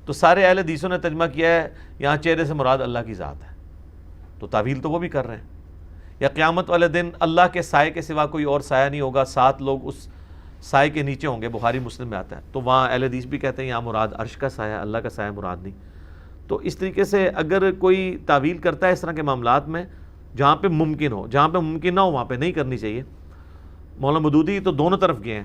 تو سارے اہل حدیثوں نے ترجمہ کیا ہے یہاں چہرے سے مراد اللہ کی ذات ہے، تو تعویل تو وہ بھی کر رہے ہیں۔ یا قیامت والے دن اللہ کے سائے کے سوا کوئی اور سایہ نہیں ہوگا، 7 لوگ اس سائے کے نیچے ہوں گے، بخاری مسلم میں آتا ہے، تو وہاں اہل حدیث بھی کہتے ہیں یہاں مراد عرش کا سایہ، اللہ کا سایہ مراد نہیں۔ تو اس طریقے سے اگر کوئی تعویل کرتا ہے اس طرح کے معاملات میں، جہاں پہ ممکن ہو، جہاں پہ ممکن نہ ہو وہاں پہ نہیں کرنی چاہیے۔ مولانا مودودی تو دونوں طرف گئے ہیں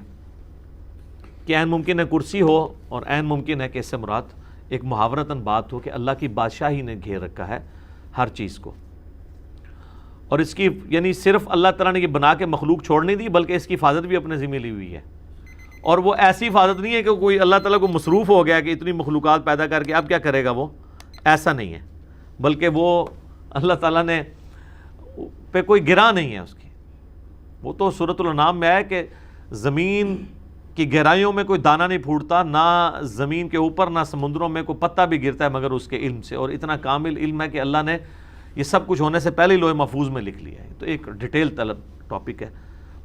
کہ عین ممکن ہے کرسی ہو، اور عین ممکن ہے کہ اس سے مراد ایک محاورتاً بات ہو کہ اللہ کی بادشاہی نے گھیر رکھا ہے ہر چیز کو، اور اس کی یعنی صرف اللہ تعالیٰ نے یہ بنا کے مخلوق چھوڑ نہیں دی، بلکہ اس کی حفاظت بھی اپنے ذمہ لی ہوئی ہے۔ اور وہ ایسی حفاظت نہیں ہے کہ کوئی اللہ تعالیٰ کو مصروف ہو گیا کہ اتنی مخلوقات پیدا کر کے اب کیا کرے گا، وہ ایسا نہیں ہے، بلکہ وہ اللہ تعالیٰ نے پہ کوئی گرا نہیں ہے اس کی۔ وہ تو سورۃ الانعام میں ہے کہ زمین کی گہرائیوں میں کوئی دانہ نہیں پھوٹتا، نہ زمین کے اوپر نہ سمندروں میں کوئی پتا بھی گرتا ہے مگر اس کے علم سے، اور اتنا کامل علم ہے کہ اللہ نے یہ سب کچھ ہونے سے پہلے ہی لوح محفوظ میں لکھ لیا ہے۔ تو ایک ڈیٹیل طلب ٹاپک ہے۔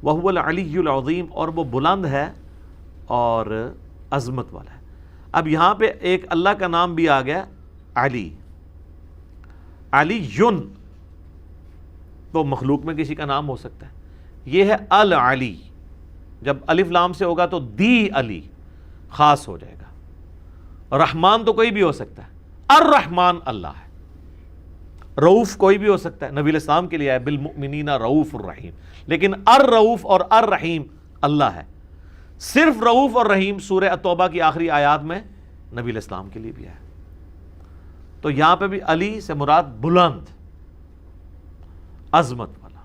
وَهُوَ الْعَلِيُّ الْعَظِيمُ، اور وہ بلند ہے اور عظمت والا ہے۔ اب یہاں پہ ایک اللہ کا نام بھی آ گیا علی، علی یون، تو مخلوق میں کسی کا نام ہو سکتا ہے، یہ ہے العلی، جب الف لام سے ہوگا تو دی علی خاص ہو جائے گا۔ رحمان تو کوئی بھی ہو سکتا ہے، الرحمن اللہ ہے، رؤوف کوئی بھی ہو سکتا ہے، نبی علیہ السلام کے لیے ہے بالمؤمنین رؤوف الرحیم، لیکن الرؤوف اور الرحیم اللہ ہے۔ صرف رؤوف اور رحیم سورہ التوبہ کی آخری آیات میں نبی علیہ السلام کے لیے بھی ہے۔ تو یہاں پہ بھی علی سے مراد بلند، عظمت والا،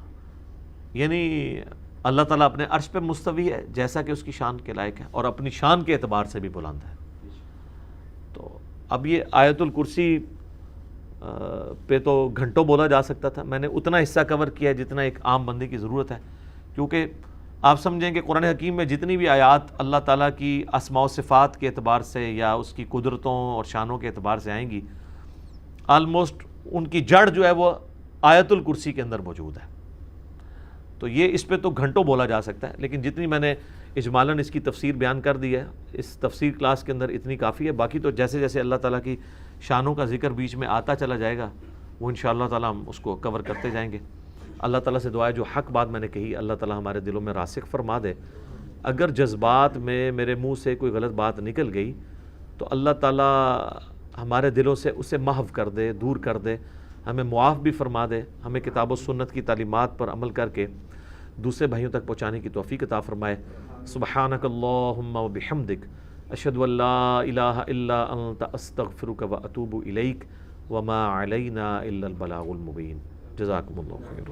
یعنی اللہ تعالیٰ اپنے عرش پہ مستوی ہے جیسا کہ اس کی شان کے لائق ہے، اور اپنی شان کے اعتبار سے بھی بلند ہے۔ تو اب یہ آیت الکرسی پہ تو گھنٹوں بولا جا سکتا تھا، میں نے اتنا حصہ کور کیا جتنا ایک عام بندے کی ضرورت ہے، کیونکہ آپ سمجھیں کہ قرآن حکیم میں جتنی بھی آیات اللہ تعالیٰ کی اسماء و صفات کے اعتبار سے یا اس کی قدرتوں اور شانوں کے اعتبار سے آئیں گی، آلموسٹ ان کی جڑ جو ہے وہ آیت الکرسی کے اندر موجود ہے۔ تو یہ اس پہ تو گھنٹوں بولا جا سکتا ہے، لیکن جتنی میں نے اجمالاً اس کی تفسیر بیان کر دی ہے اس تفسیر کلاس کے اندر اتنی کافی ہے۔ باقی تو جیسے جیسے اللہ تعالیٰ کی شانوں کا ذکر بیچ میں آتا چلا جائے گا وہ انشاءاللہ تعالیٰ ہم اس کو کور کرتے جائیں گے۔ اللہ تعالیٰ سے دعا ہے جو حق بات میں نے کہی اللہ تعالیٰ ہمارے دلوں میں راسخ فرما دے۔ اگر جذبات میں میرے منہ سے کوئی غلط بات نکل گئی تو اللہ تعالیٰ ہمارے دلوں سے اسے محو کر دے، دور کر دے، ہمیں معاف بھی فرما دے، ہمیں کتاب و سنت کی تعلیمات پر عمل کر کے دوسرے بھائیوں تک پہنچانے کی توفیق عطا فرمائے۔ سبحانک اللہم و بحمدک، اشہد ان لا الہ الا انت، استغفرک و اتوب الیک، وما علینا الا البلاغ المبین۔ جزاکم اللہ خیر۔